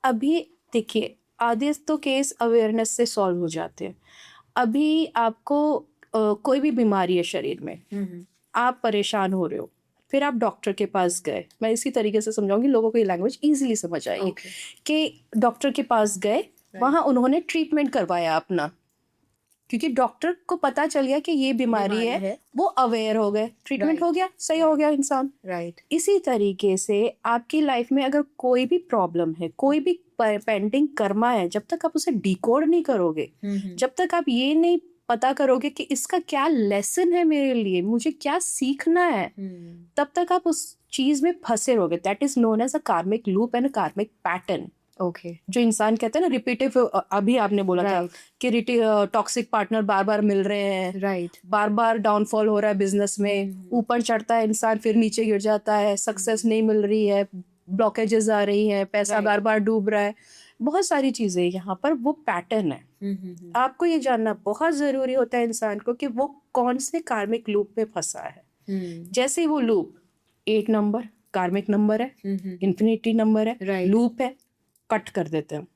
अभी देखिए, आधे तो केस अवेयरनेस से सॉल्व हो जाते हैं। अभी आपको कोई भी बीमारी है शरीर में, आप परेशान हो रहे हो, फिर आप डॉक्टर के पास गए। मैं इसी तरीके से समझाऊंगी, लोगों को ये लैंग्वेज इजीली समझ आएगी। कि डॉक्टर के पास गए, वहाँ उन्होंने ट्रीटमेंट करवाया अपना, क्योंकि डॉक्टर को पता चल गया कि ये बीमारी है, वो अवेयर हो गए, ट्रीटमेंट हो गया, सही हो गया इंसान। राइट। इसी तरीके से आपकी लाइफ में अगर कोई भी प्रॉब्लम है, कोई भी पेंडिंग कर्मा है, जब तक आप उसे डिकोड नहीं करोगे, जब तक आप ये नहीं पता करोगे कि इसका क्या लेसन है मेरे लिए, मुझे क्या सीखना है, तब तक आप उस चीज में फंसे रहोगे। That is known as a karmic loop and karmic pattern. Okay. जो इंसान कहते हैं ना रिपीटिव, अभी आपने बोला था कि टॉक्सिक पार्टनर बार बार मिल रहे हैं, राइट, बार बार डाउनफॉल हो रहा है बिजनेस में, ऊपर चढ़ता है इंसान फिर नीचे गिर जाता है, सक्सेस नहीं मिल रही है, ब्लॉकेजेस आ रही हैं, पैसा बार बार डूब रहा है। बहुत सारी चीजें यहाँ पर वो पैटर्न है। आपको ये जानना बहुत जरूरी होता है इंसान को कि वो कौन से कार्मिक लूप में फंसा है। जैसे वो लूप 8 नंबर कार्मिक नंबर है, इन्फिनिटी नंबर है, Right. लूप है, कट कर देते हैं।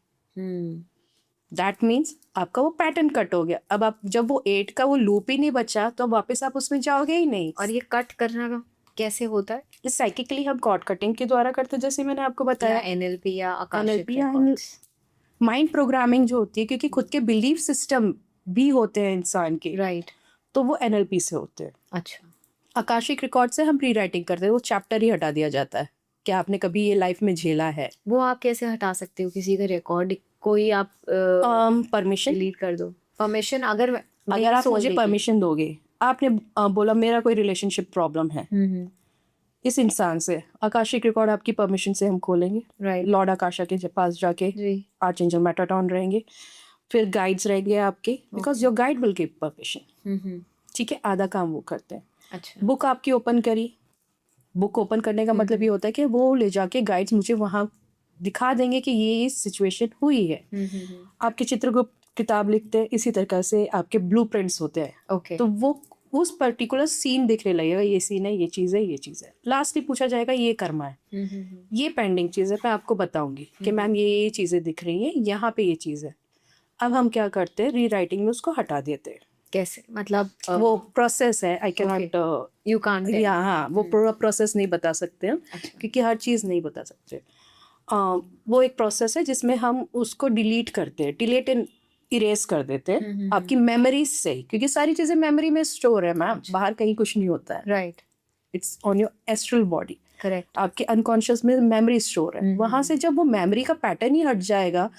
दैट मीन्स आपका वो पैटर्न कट हो गया। अब आप जब वो 8 का वो लूप ही नहीं बचा तो अब वापस आप उसमें जाओगे ही नहीं। और ये कट करना का कैसे होता है? ये साइकिकली हम कॉर्ड कटिंग के द्वारा करते हैं, जैसे मैंने आपको या बताया। एनएलपी या आकाशिक NLP या रिकॉर्ड्स? माइंड प्रोग्रामिंग जो होती है, क्योंकि खुद के बिलीफ सिस्टम भी होते हैं इंसान के, राइट। तो वो NLP से होते हैं। अच्छा। आकाशिक रिकॉर्ड से हम रीराइटिंग करते हैं, वो चैप्टर ही हटा दिया जाता है कि आपने कभी ये लाइफ में झेला है। वो आप कैसे हटा सकते हो किसी का रिकॉर्ड? कोई आप परमिशन, डिलीट कर दो। परमिशन अगर अगर आप मुझे परमिशन दोगे, आपने बोला मेरा कोई रिलेशनशिप प्रॉब्लम है इस इंसान से, आकाशिक रिकॉर्ड आपकी परमिशन से हम खोलेंगे। राइट। लॉर्ड आकाशा के पास जाके जी। आर्चएंजल मेटाट्रॉन रहेंगे, फिर गाइड्स रहेंगे आपके, because your guide will give permission. ठीक है, आधा काम वो करते हैं। अच्छा। बुक आपकी ओपन करी, बुक ओपन करने का मतलब ये होता है कि वो ले जाके गाइड्स मुझे वहाँ दिखा देंगे कि ये सिचुएशन हुई है। आपके चित्रगुप्त किताब लिखते हैं, इसी तरह से आपके ब्लूप्रिंट्स होते हैं। ओके। तो वो उस पर्टिकुलर सीन दिखने लगेगा, ये सीन है, ये चीज़ है, ये चीज़ है। लास्टली पूछा जाएगा ये कर्मा है, ये पेंडिंग चीज़ है, मैं आपको बताऊंगी कि मैम ये चीज़ें दिख रही हैं, यहाँ पे ये चीज़ है। अब हम क्या करते हैं, रीराइटिंग में उसको हटा देते हैं। कैसे? मतलब वो प्रोसेस है, I can not, you can't या हाँ, वो पूरा प्रोसेस नहीं बता सकते हैं क्योंकि हर चीज़ नहीं बता सकते। वो एक प्रोसेस है जिसमें हम उसको डिलीट करते हैं, डिलीट एंड इरेज कर देते हैं आपकी मेमोरीज से, क्योंकि सारी चीज़ें मेमोरी में स्टोर है मैम, बाहर कहीं कुछ नहीं होता है। Right. It's on your astral body. Correct. आपके अनकॉन्शियस में मेमोरी स्टोर है। वहां से जब वो मेमोरी का पैटर्न ही हट जाएगा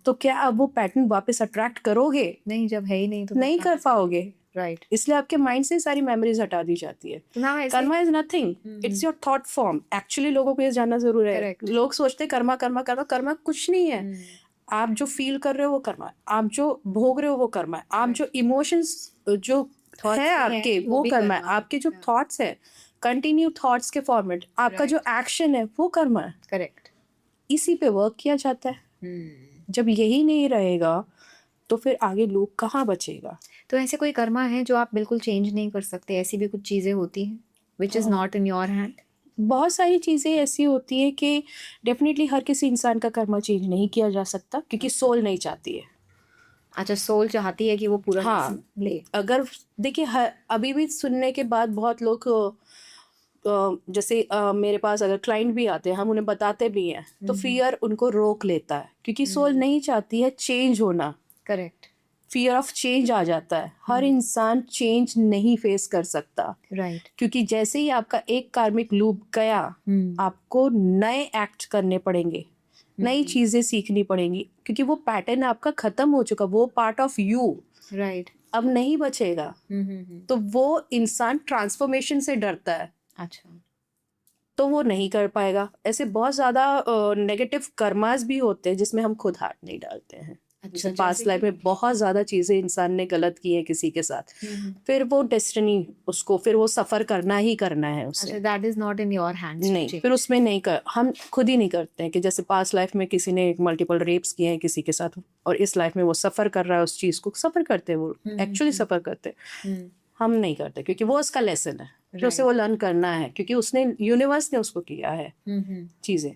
तो क्या आप वो पैटर्न वापस अट्रैक्ट करोगे? नहीं, जब है ही नहीं तो नहीं कर पाओगे। राइट। इसलिए आपके माइंड से सारी मेमोरीज हटा दी जाती है। Karma is nothing, it's your thought form. Actually लोगों को ये जानना जरूरी है। लोग सोचते हैं कर्मा कर्मा कर्मा, कर्मा कुछ नहीं है। आप जो फील कर रहे हो वो कर्मा है, आप जो भोग रहे हो वो कर्मा है, आप जो इमोशंस जो है आपके वो कर्मा है, आपके जो थॉट्स है कंटिन्यू थॉट्स के फॉर्मेट, आपका जो एक्शन है वो कर्मा है। करेक्ट। इसी पे वर्क किया जाता है। जब यही नहीं रहेगा तो फिर आगे लूप कहाँ बचेगा? तो ऐसे कोई कर्मा है जो आप बिल्कुल चेंज नहीं कर सकते? ऐसी भी कुछ चीज़ें होती हैं which is not in your hand? बहुत सारी चीज़ें ऐसी होती है कि डेफिनेटली हर किसी इंसान का कर्मा चेंज नहीं किया जा सकता, क्योंकि सोल नहीं चाहती है। अच्छा, सोल चाहती है कि वो पूरा हाँ, ले। अगर देखिए अभी भी सुनने के बाद बहुत लोग जैसे मेरे पास अगर क्लाइंट भी आते हैं, हम उन्हें बताते भी हैं तो फियर उनको रोक लेता है, क्योंकि सोल नहीं चाहती है चेंज होना। करेक्ट। फियर ऑफ चेंज आ जाता है। हर इंसान चेंज नहीं फेस कर सकता। राइट। क्योंकि जैसे ही आपका एक कार्मिक लूप गया, आपको नए एक्ट करने पड़ेंगे, नई चीजें सीखनी पड़ेंगी, क्योंकि वो पैटर्न आपका खत्म हो चुका, वो पार्ट ऑफ यू राइट अब नहीं बचेगा। तो वो इंसान ट्रांसफॉर्मेशन से डरता है। अच्छा। तो वो नहीं कर पाएगा। ऐसे बहुत ज्यादा नेगेटिव कर्मास भी होते हैं जिसमें हम खुद हाथ नहीं डालते हैं। अच्छा, पास्ट लाइफ में बहुत ज्यादा चीजें इंसान ने गलत की है किसी के साथ, फिर वो डेस्टिनी उसको फिर वो सफर करना ही करना है उसे। अच्छा, that is not in your hands. नहीं, फिर उसमें नहीं कर, हम खुद ही नहीं करते हैं कि जैसे पास्ट लाइफ में किसी ने मल्टीपल रेप्स किए हैं किसी के साथ और इस लाइफ में वो सफर कर रहा है, उस चीज को सफर करते हैं, वो एक्चुअली सफर करते हैं। हम नहीं करते क्योंकि वो उसका लेसन है जो उसे वो लर्न करना है, क्योंकि उसने यूनिवर्स ने उसको किया है चीजें।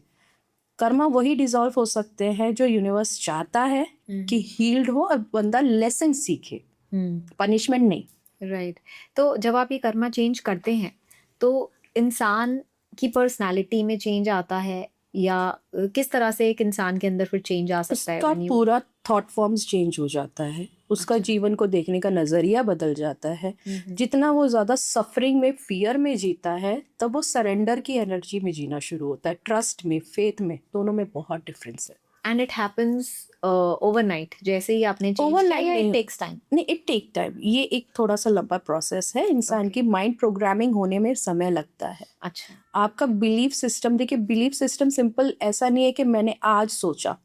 कर्मा वही डिसॉल्व हो सकते हैं जो यूनिवर्स चाहता है कि हील्ड हो और बंदा लेसन सीखे, पनिशमेंट नहीं। राइट। तो जब आप ये कर्मा चेंज करते हैं तो इंसान की पर्सनालिटी में चेंज आता है या किस तरह से एक इंसान के अंदर फिर चेंज आ सकता है? उसका पूरा थॉट फॉर्म्स चेंज हो जाता है, उसका जीवन को देखने का नजरिया बदल जाता है। जितना वो ज्यादा सफरिंग में, फियर में जीता है, तब वो सरेंडर की एनर्जी में जीना शुरू होता है, ट्रस्ट में, फेथ में, दोनों में बहुत डिफरेंस है। एंड इट हैपेंस ओवरनाइट, जैसे ही आपने चेंज किया या इट टेक्स टाइम? नहीं, इट टेक टाइम। ये एक थोड़ा सा लंबा प्रोसेस है। इंसान की माइंड प्रोग्रामिंग होने में समय लगता है। अच्छा। आपका बिलीफ सिस्टम, देखिए बिलीफ सिस्टम सिंपल ऐसा नहीं है कि मैंने आज सोचा।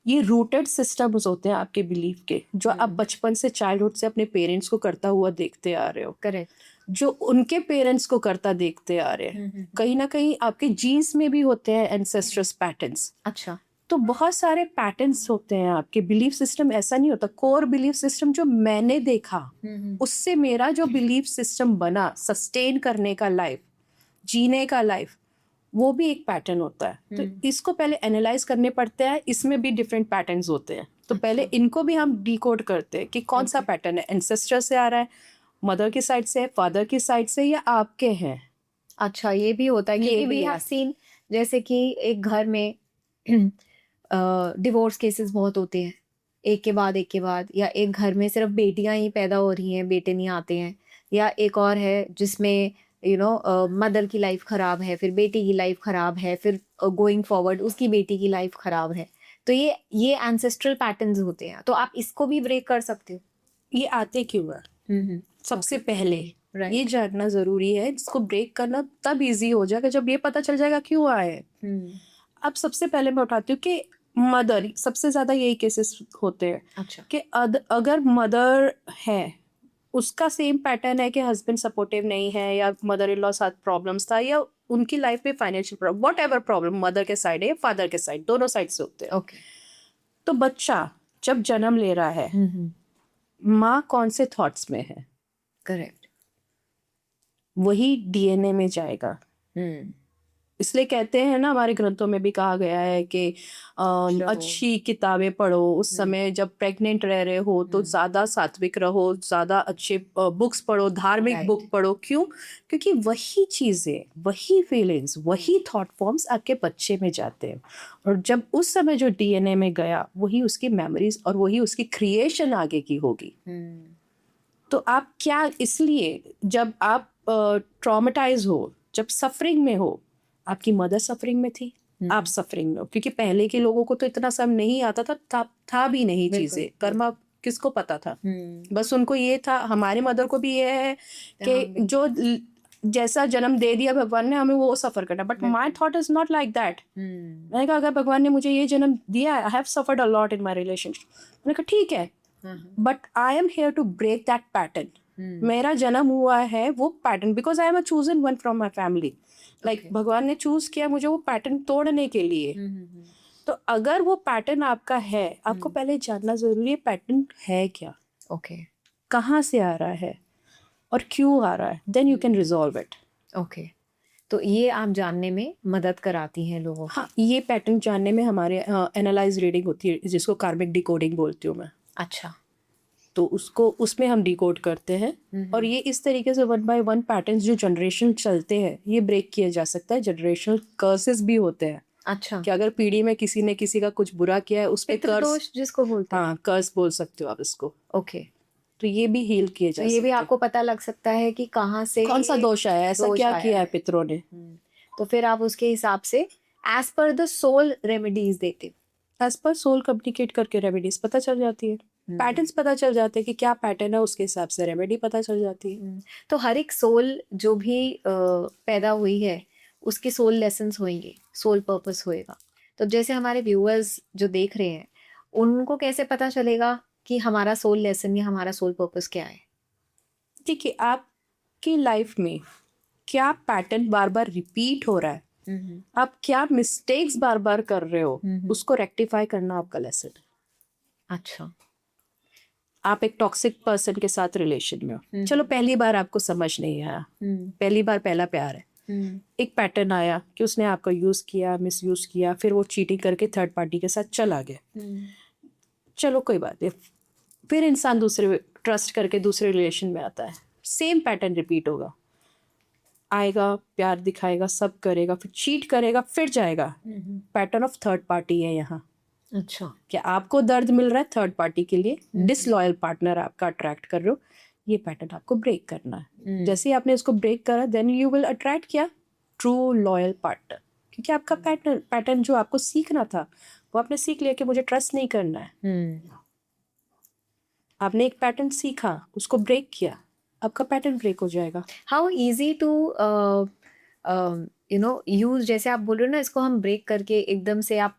ये रूटेड सिस्टम्स होते हैं आपके बिलीफ के, जो आप बचपन से, चाइल्डहुड से अपने पेरेंट्स को करता हुआ देखते आ रहे हो। करेक्ट। जो उनके पेरेंट्स को करता देखते आ रहे हैं, कहीं ना कहीं आपके जीन्स में भी होते हैं एंसेस्ट्रस पैटर्न्स। अच्छा। तो बहुत सारे पैटर्न्स होते हैं आपके बिलीफ सिस्टम, ऐसा नहीं होता। कोर बिलीफ सिस्टम जो मैंने देखा, उससे मेरा जो बिलीफ सिस्टम बना सस्टेन करने का लाइफ, जीने का लाइफ, वो भी एक पैटर्न होता है। तो इसको पहले एनालाइज करने पड़ते हैं, इसमें भी डिफरेंट पैटर्न्स होते हैं। तो पहले इनको भी हम डिकोड करते हैं कि कौन सा पैटर्न है, एंसेस्टर से आ रहा है, मदर की साइड से, फादर की साइड से, या आपके हैं। अच्छा, ये भी होता है ये क्योंकि भी वी है। हैव सीन जैसे कि एक घर में डिवोर्स केसेस बहुत होते हैं, एक के बाद एक के बाद, या एक घर में सिर्फ बेटियां ही पैदा हो रही हैं, बेटे नहीं आते हैं, या एक और है जिसमें मदर की लाइफ खराब है, फिर बेटी की लाइफ खराब है, फिर गोइंग फॉरवर्ड उसकी बेटी की लाइफ खराब है। तो ये एंसेस्ट्रल पैटर्न्स होते हैं, तो आप इसको भी ब्रेक कर सकते हो। ये आते क्यों है, सबसे पहले Right. ये जानना जरूरी है। इसको ब्रेक करना तब इजी हो जाएगा जब ये पता चल जाएगा क्यों आए। अब सबसे पहले मैं उठाती हूँ कि मदर, सबसे ज्यादा यही केसेस होते हैं। अच्छा। कि अगर मदर है, उसका सेम पैटर्न है कि हस्बैंड सपोर्टिव नहीं है, या मदर इन लॉ साथ प्रॉब्लम्स था, या उनकी लाइफ में financial problem, what ever problem mother के साइड है या फादर के साइड, दोनों साइड से होते हैं। ओके। तो बच्चा जब जन्म ले रहा है, माँ कौन से थॉट्स में है, करेक्ट। वही डीएनए में जाएगा। इसलिए कहते हैं ना, हमारे ग्रंथों में भी कहा गया है कि अच्छी किताबें पढ़ो। उस समय जब प्रेग्नेंट रह रहे हो तो ज़्यादा सात्विक रहो, ज़्यादा अच्छे बुक्स पढ़ो, धार्मिक Right. बुक पढ़ो। क्यों? क्योंकि वही चीज़ें, वही फीलिंग्स, वही थॉट फॉर्म्स आपके बच्चे में जाते हैं। और जब उस समय जो डीएनए में गया, वही उसकी मेमोरीज और वही उसकी क्रिएशन आगे की होगी। तो आप क्या, इसलिए जब आप ट्रॉमेटाइज हो, जब सफरिंग में हो, आपकी मदर सफरिंग में थी, आप सफरिंग में हो, क्योंकि पहले के लोगों को तो इतना सब नहीं आता था भी नहीं चीजें, कर्मा किसको पता था। बस उनको ये था, हमारे मदर को भी ये है कि जो जैसा जन्म दे दिया भगवान ने, हमें वो सफर करना। But my thought is not like that. मैंने कहा अगर भगवान ने मुझे ये जन्म दिया, I have suffered a lot in my relationship. मैंने कहा ठीक है, but I am here to break that pattern. मेरा जन्म हुआ है वो pattern, because I am a chosen one from my family. Like भगवान ने चूज किया मुझे वो पैटर्न तोड़ने के लिए। तो अगर वो पैटर्न आपका है, आपको पहले जानना जरूरी है पैटर्न है क्या, ओके। कहाँ से आ रहा है और क्यों आ रहा है, then you can resolve it. Okay, तो ये आप जानने में मदद कराती हैं लोगों को। हाँ, ये पैटर्न जानने में हमारे एनालाइज रीडिंग होती है, जिसको कार्मिक डिकोडिंग बोलती हूँ मैं। अच्छा। तो उसको, उसमें हम डिकोड करते हैं। और ये इस तरीके से 1 बाय 1 पैटर्न्स जो जनरेशन चलते हैं, ये ब्रेक किया जा सकता है। जनरेशनल कर्सेस भी होते हैं। अच्छा। कि अगर पीढ़ी में किसी ने किसी का कुछ बुरा किया है, उस पे कर्स, पितृदोष जिसको बोलते हैं। हाँ, कर्स बोल सकते हो आप इसको। ओके, तो ये भी हील किए जा तो ये सकते भी हैं। आपको पता लग सकता है कि कहाँ से कौन सा दोष आया है, ऐसा दोष क्या आया किया है है। पितरों ने। तो फिर आप उसके हिसाब से as per the soul remedies देते हो। एज पर सोल कम्युनिकेट करके रेमेडीज पता चल जाती है, पैटर्न्स पता चल जाते हैं कि क्या पैटर्न है, उसके हिसाब से रेमेडी पता चल जाती है। तो हर एक सोल जो भी पैदा हुई है, उसके सोल लेसन्स होंगे, सोल पर्पस होएगा। तो जैसे हमारे व्यूअर्स जो देख रहे हैं, उनको कैसे पता चलेगा कि हमारा सोल लेसन या हमारा सोल पर्पस क्या है? देखिए, आपकी लाइफ में क्या पैटर्न बार बार रिपीट हो रहा है, आप क्या मिस्टेक्स बार बार कर रहे हो, उसको रेक्टिफाई करना आपका लेसन है। अच्छा। आप एक टॉक्सिक पर्सन के साथ रिलेशन में हो, चलो पहली बार आपको समझ नहीं आया, पहली बार पहला प्यार है, एक पैटर्न आया कि उसने आपको यूज किया, मिस यूज किया, फिर वो चीटिंग करके थर्ड पार्टी के साथ चला गया, चलो कोई बात नहीं। फिर इंसान दूसरे ट्रस्ट करके दूसरे रिलेशन में आता है, सेम पैटर्न रिपीट होगा, आएगा, प्यार दिखाएगा, सब करेगा, फिर चीट करेगा, फिर जाएगा। पैटर्न ऑफ थर्ड पार्टी है यहाँ। अच्छा। क्या आपको दर्द मिल रहा है थर्ड पार्टी के लिए, डिसलॉयल पार्टनर आपका अट्रैक्ट कर रहे हो, ये पैटर्न आपको ब्रेक करना है। जैसे ही आपने इसको ब्रेक करा, देन यू विल अट्रैक्ट क्या, ट्रू लॉयल पार्टनर। क्योंकि आपका पैटर्न जो आपको सीखना था, वो आपने सीख लिया कि मुझे ट्रस्ट नहीं करना है। आपने एक पैटर्न सीखा, उसको ब्रेक किया, आपका पैटर्न ब्रेक हो जाएगा। हाउ इजी टू यूज, जैसे आप बोल रहे हो ना, इसको हम ब्रेक करके एकदम से आप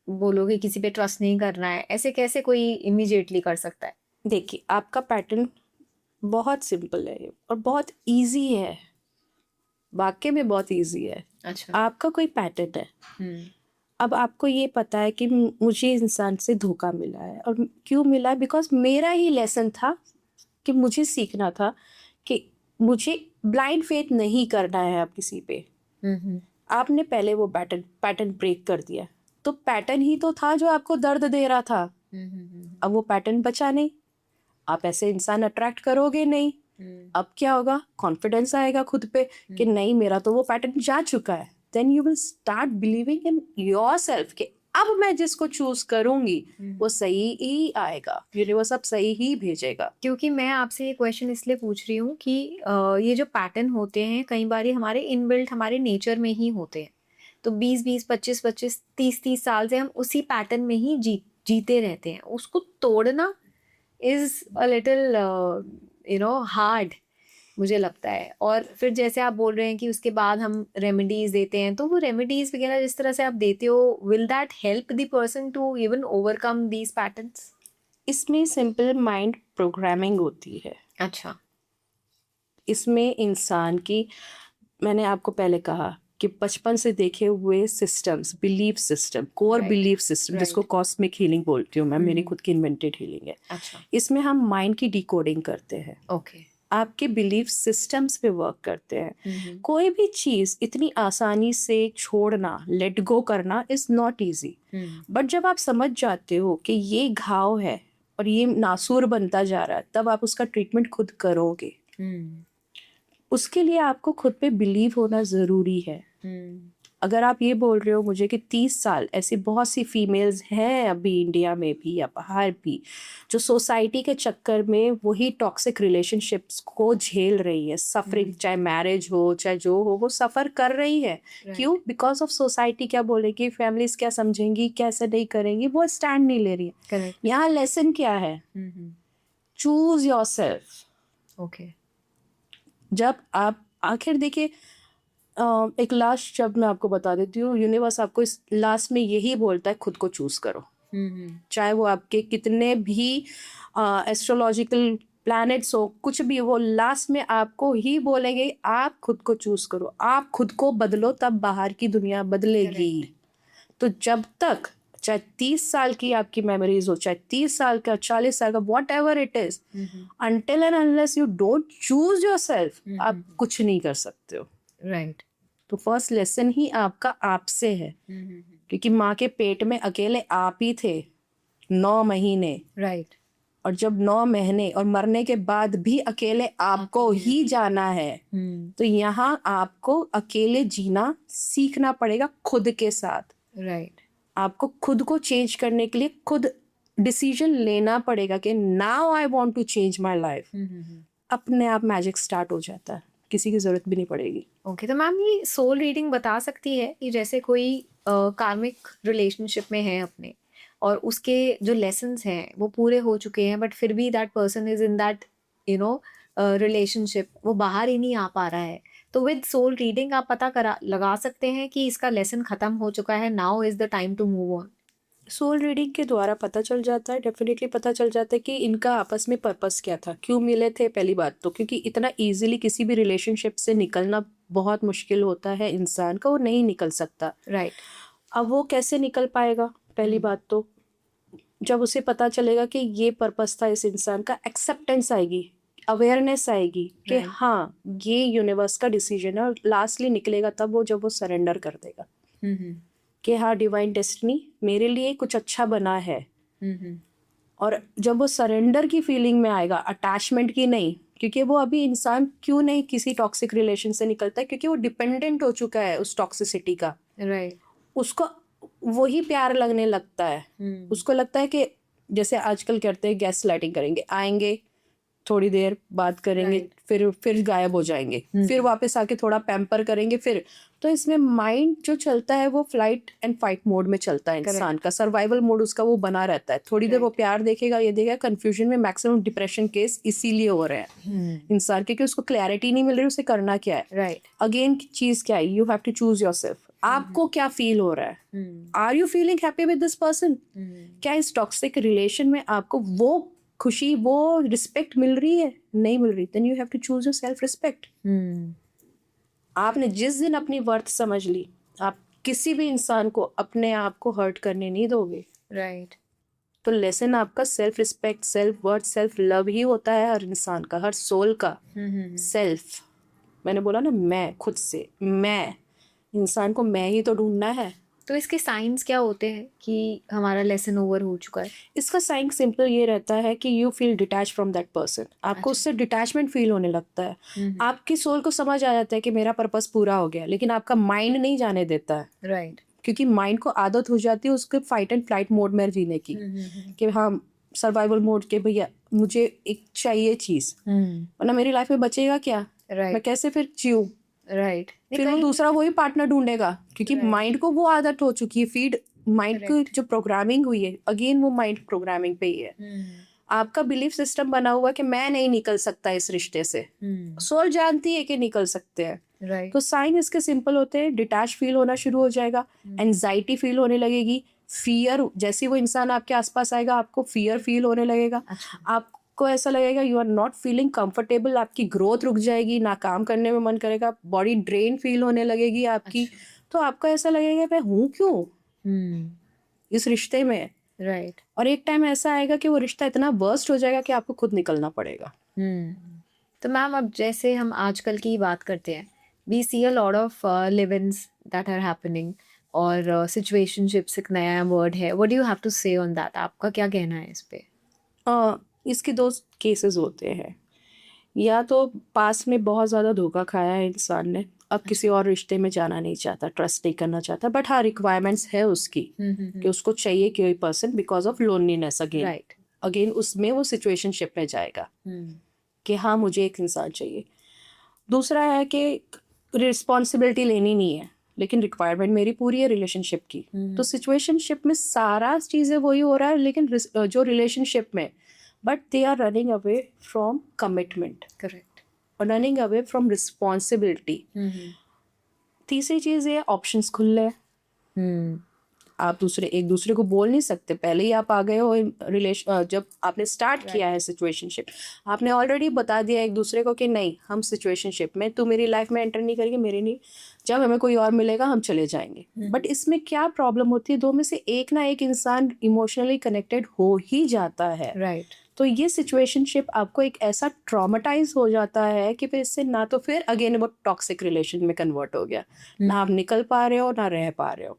बोलोगे किसी पे ट्रस्ट नहीं करना है, ऐसे कैसे कोई इमीडिएटली कर सकता है? देखिए, आपका पैटर्न बहुत सिंपल है और बहुत इजी है, वाकई में बहुत इजी है। अच्छा। आपका कोई पैटर्न है, अब आपको ये पता है कि मुझे इंसान से धोखा मिला है, और क्यों मिला है? बिकॉज मेरा ही लेसन था कि मुझे सीखना था कि मुझे ब्लाइंड फेथ नहीं करना है अब किसी पे। आपने पहले वो पैटर्न ब्रेक कर दिया, तो पैटर्न ही तो था जो आपको दर्द दे रहा था। अब वो पैटर्न बचा नहीं, आप ऐसे इंसान अट्रैक्ट करोगे नहीं। अब क्या होगा? कॉन्फिडेंस आएगा खुद पे कि नहीं, मेरा तो वो पैटर्न जा चुका है। Then you will start believing in yourself कि अब मैं जिसको चूज करूंगी वो सही ही आएगा, यूनिवर्स अब सही ही भेजेगा। क्योंकि मैं आपसे ये क्वेश्चन इसलिए पूछ रही हूँ कि ये जो पैटर्न होते हैं कई बार हमारे इनबिल्ट हमारे नेचर में ही होते हैं। तो 20-20, 25-25, 30-30 साल से हम उसी पैटर्न में ही जीते रहते हैं। उसको तोड़ना इज अ लिटिल हार्ड, मुझे लगता है। और फिर जैसे आप बोल रहे हैं कि उसके बाद हम रेमेडीज देते हैं, तो वो रेमेडीज वगैरह जिस तरह से आप देते हो, will that help the person to even overcome these patterns? इसमें सिंपल माइंड प्रोग्रामिंग होती है। अच्छा। इसमें इंसान की, मैंने आपको पहले कहा कि बचपन से देखे हुए systems, belief system, core Right. Belief system, जिसको Right. कॉस्मिक हीलिंग बोलती हूँ मैं, मेरी खुद की इन्वेंटेड हीलिंग है। अच्छा। इसमें हम माइंड की डिकोडिंग करते हैं, ओके। आपके बिलीफ सिस्टम्स पे वर्क करते हैं। कोई भी चीज़ इतनी आसानी से छोड़ना, लेट गो करना इज़ नॉट ईजी। बट जब आप समझ जाते हो कि ये घाव है और ये नासूर बनता जा रहा है, तब आप उसका ट्रीटमेंट खुद करोगे। उसके लिए आपको खुद पे बिलीव होना ज़रूरी है। अगर आप ये बोल रहे हो मुझे कि 30 साल, ऐसी बहुत सी फीमेल्स हैं अभी इंडिया में भी या बाहर भी, जो सोसाइटी के चक्कर में वही टॉक्सिक रिलेशनशिप्स को झेल रही है, सफरिंग, चाहे मैरिज हो चाहे जो हो, वो सफ़र कर रही है। क्यों? बिकॉज ऑफ सोसाइटी क्या बोलेगी, फैमिलीज क्या समझेंगी, कैसे नहीं करेंगी, वो स्टैंड नहीं ले रही है। यहाँ लेसन क्या है? Choose your self. ओके। जब आप आखिर देखिए, एक लास्ट शब्द मैं आपको बता देती हूँ, यूनिवर्स आपको इस लास्ट में यही बोलता है, खुद को चूज करो। चाहे वो आपके कितने भी एस्ट्रोलॉजिकल प्लैनेट्स हो, कुछ भी, वो लास्ट में आपको ही बोलेंगे आप खुद को चूज करो, आप खुद को बदलो, तब बाहर की दुनिया बदलेगी। तो जब तक, चाहे 30 साल की आपकी मेमोरीज हो, चाहे 30 साल का, 40 साल का, what ever it is, until and unless you don't choose your self, आप कुछ नहीं कर सकते हो। राइट। तो फर्स्ट लेसन ही आपका आपसे है, क्योंकि माँ के पेट में अकेले आप ही थे 9 महीने। राइट। और जब 9 महीने और मरने के बाद भी अकेले आपको ही जाना है, तो यहाँ आपको अकेले जीना सीखना पड़ेगा खुद के साथ। राइट। आपको खुद को चेंज करने के लिए खुद डिसीजन लेना पड़ेगा कि now I want to change my life. अपने आप मैजिक स्टार्ट हो जाता है, किसी की जरूरत भी नहीं पड़ेगी। ओके। तो मैम ये सोल रीडिंग बता सकती है कि जैसे कोई कार्मिक रिलेशनशिप में है अपने, और उसके जो लेसन्स हैं वो पूरे हो चुके हैं, बट फिर भी that person is in that relationship, वो बाहर ही नहीं आ पा रहा है, तो विद सोल रीडिंग आप पता लगा सकते हैं कि इसका लेसन खत्म हो चुका है, now is the time to move on? Soul reading के द्वारा पता चल जाता है, डेफिनेटली पता चल जाता है कि इनका आपस में पर्पस क्या था, क्यों मिले थे। पहली बात तो क्योंकि इतना इजीली किसी भी रिलेशनशिप से निकलना बहुत मुश्किल होता है इंसान का, वो नहीं निकल सकता। राइट। अब वो कैसे निकल पाएगा? पहली बात तो जब उसे पता चलेगा कि ये पर्पस था इस इंसान का, एक्सेप्टेंस आएगी, अवेयरनेस आएगी कि हाँ ये यूनिवर्स का डिसीजन है, और लास्टली निकलेगा तब वो, जब वो सरेंडर कर देगा कि हाँ डिवाइन डेस्टिनी मेरे लिए कुछ अच्छा बना है। और जब वो सरेंडर की फीलिंग में आएगा, अटैचमेंट की नहीं, क्योंकि वो अभी इंसान क्यों नहीं किसी टॉक्सिक रिलेशन से निकलता है, क्योंकि वो डिपेंडेंट हो चुका है उस टॉक्सिसिटी का। राइट। उसको वही प्यार लगने लगता है। उसको लगता है कि जैसे आजकल करते हैं, गैस लाइटिंग करेंगे, आएंगे थोड़ी देर बात करेंगे, फिर गायब हो जाएंगे, फिर वापस आके थोड़ा पैम्पर करेंगे, फिर। तो इसमें माइंड जो चलता है वो फ्लाइट एंड फाइट मोड में चलता है इंसान का, सर्वाइवल मोड उसका वो बना रहता है। थोड़ी देर वो प्यार देखेगा, ये देखेगा, कंफ्यूजन में मैक्सिमम डिप्रेशन केस इसीलिए हो रहे हैं इंसान के, क्योंकि उसको क्लैरिटी नहीं मिल रही उसे करना क्या है। राइट। अगेन चीज क्या है, you have to choose your self. आपको क्या फील हो रहा है? Are you feeling happy with this person? क्या इस टॉक्सिक रिलेशन में आपको वो खुशी, वो रिस्पेक्ट मिल रही है? नहीं मिल रही, then you have to choose your self respect. आपने जिस दिन अपनी वर्थ समझ ली, आप किसी भी इंसान को अपने आप को हर्ट करने नहीं दोगे। राइट। तो लेसन आपका self respect, self worth, self love ही होता है हर इंसान का, हर सोल का। सेल्फ, मैंने बोला ना, मैं खुद से, मैं इंसान को मैं ही तो ढूंढना है। तो इसके साइंस क्या होते हैं कि हमारा लेसन ओवर हो चुका है? इसका साइन सिंपल ये रहता है कि you feel detach from that person. आपको उससे डिटैचमेंट फील होने लगता है। आपकी सोल को समझ आ जाता है कि मेरा पर्पस पूरा हो गया, लेकिन आपका माइंड नहीं जाने देता है। राइट। क्योंकि माइंड को आदत हो जाती है उसके फाइट एंड फ्लाइट मोड में जीने की, कि हाँ सर्वाइवल मोड के, भैया मुझे एक चाहिए चीज, वरना मेरी लाइफ में बचेगा क्या, मैं कैसे फिर जीऊँ। राइट। फिर वो दूसरा वही पार्टनर ढूंढेगा, क्योंकि माइंड को वो आदत हो चुकी है, फीड माइंड की जो प्रोग्रामिंग हुई है, अगेन वो माइंड प्रोग्रामिंग पे ही है। आपका बिलीफ सिस्टम बना हुआ कि मैं नहीं निकल सकता इस रिश्ते से। सोल जानती है कि निकल सकते हैं। राइट। तो साइन इसके सिंपल होते हैं, डिटैच फील होना शुरू हो जाएगा, एंजाइटी फील होने लगेगी, फियर, जैसे वो इंसान आपके आसपास आएगा आपको फियर फील होने लगेगा। आपको ऐसा लगेगा you are not feeling comfortable, आपकी ग्रोथ रुक जाएगी, ना काम करने में मन करेगा, बॉडी ड्रेन फील होने लगेगी आपकी। तो आपको ऐसा लगेगा मैं हूँ क्यों इस रिश्ते में। राइट। और एक टाइम ऐसा आएगा कि वो रिश्ता इतना वर्स्ट हो जाएगा कि आपको खुद निकलना पड़ेगा। तो मैम अब जैसे हम आजकल की बात करते हैं, we see a lot of live ins that are happening, और सिचुएशनशिप्स एक नया वर्ड है। What do you have to say on that? आपका क्या कहना है इस पे? इसके दो केसेस होते हैं, या तो पास में बहुत ज़्यादा धोखा खाया है इंसान ने, अब किसी और रिश्ते में जाना नहीं चाहता, ट्रस्ट नहीं करना चाहता, बट हाँ रिक्वायरमेंट्स है उसकी कि उसको चाहिए कोई person because of loneliness. Right. Again उसमें वो सिचुएशनशिप में जाएगा कि हाँ मुझे एक इंसान चाहिए। दूसरा है कि रिस्पॉन्सिबिलिटी लेनी नहीं है, लेकिन रिक्वायरमेंट मेरी पूरी है रिलेशनशिप की। तो सिचुएशनशिप में सारा चीज़ें वही हो रहा है, लेकिन जो रिलेशनशिप में, but they are running away from commitment, correct. और रनिंग अवे फ्रॉम रिस्पॉन्सिबिलिटी। तीसरी चीज़ ये ऑप्शंस खुले हैं, आप एक दूसरे को बोल नहीं सकते। पहले ही आप आ गए हो रिलेशन, जब आपने स्टार्ट किया है सिचुएशनशिप, आपने ऑलरेडी बता दिया एक दूसरे को कि नहीं हम सिचुएशनशिप में, तू मेरी लाइफ में एंटर नहीं करेगी, मेरी नहीं, जब हमें कोई और मिलेगा हम चले जाएंगे। बट इसमें क्या प्रॉब्लम होती है, दो में से एक ना एक इंसान इमोशनली कनेक्टेड हो ही जाता है। राइट। तो ये सिचुएशनशिप आपको एक ऐसा ट्रॉमेटाइज हो जाता है कि फिर इससे ना तो फिर अगेन वो टॉक्सिक रिलेशन में कन्वर्ट हो गया, ना आप निकल पा रहे हो ना रह पा रहे हो।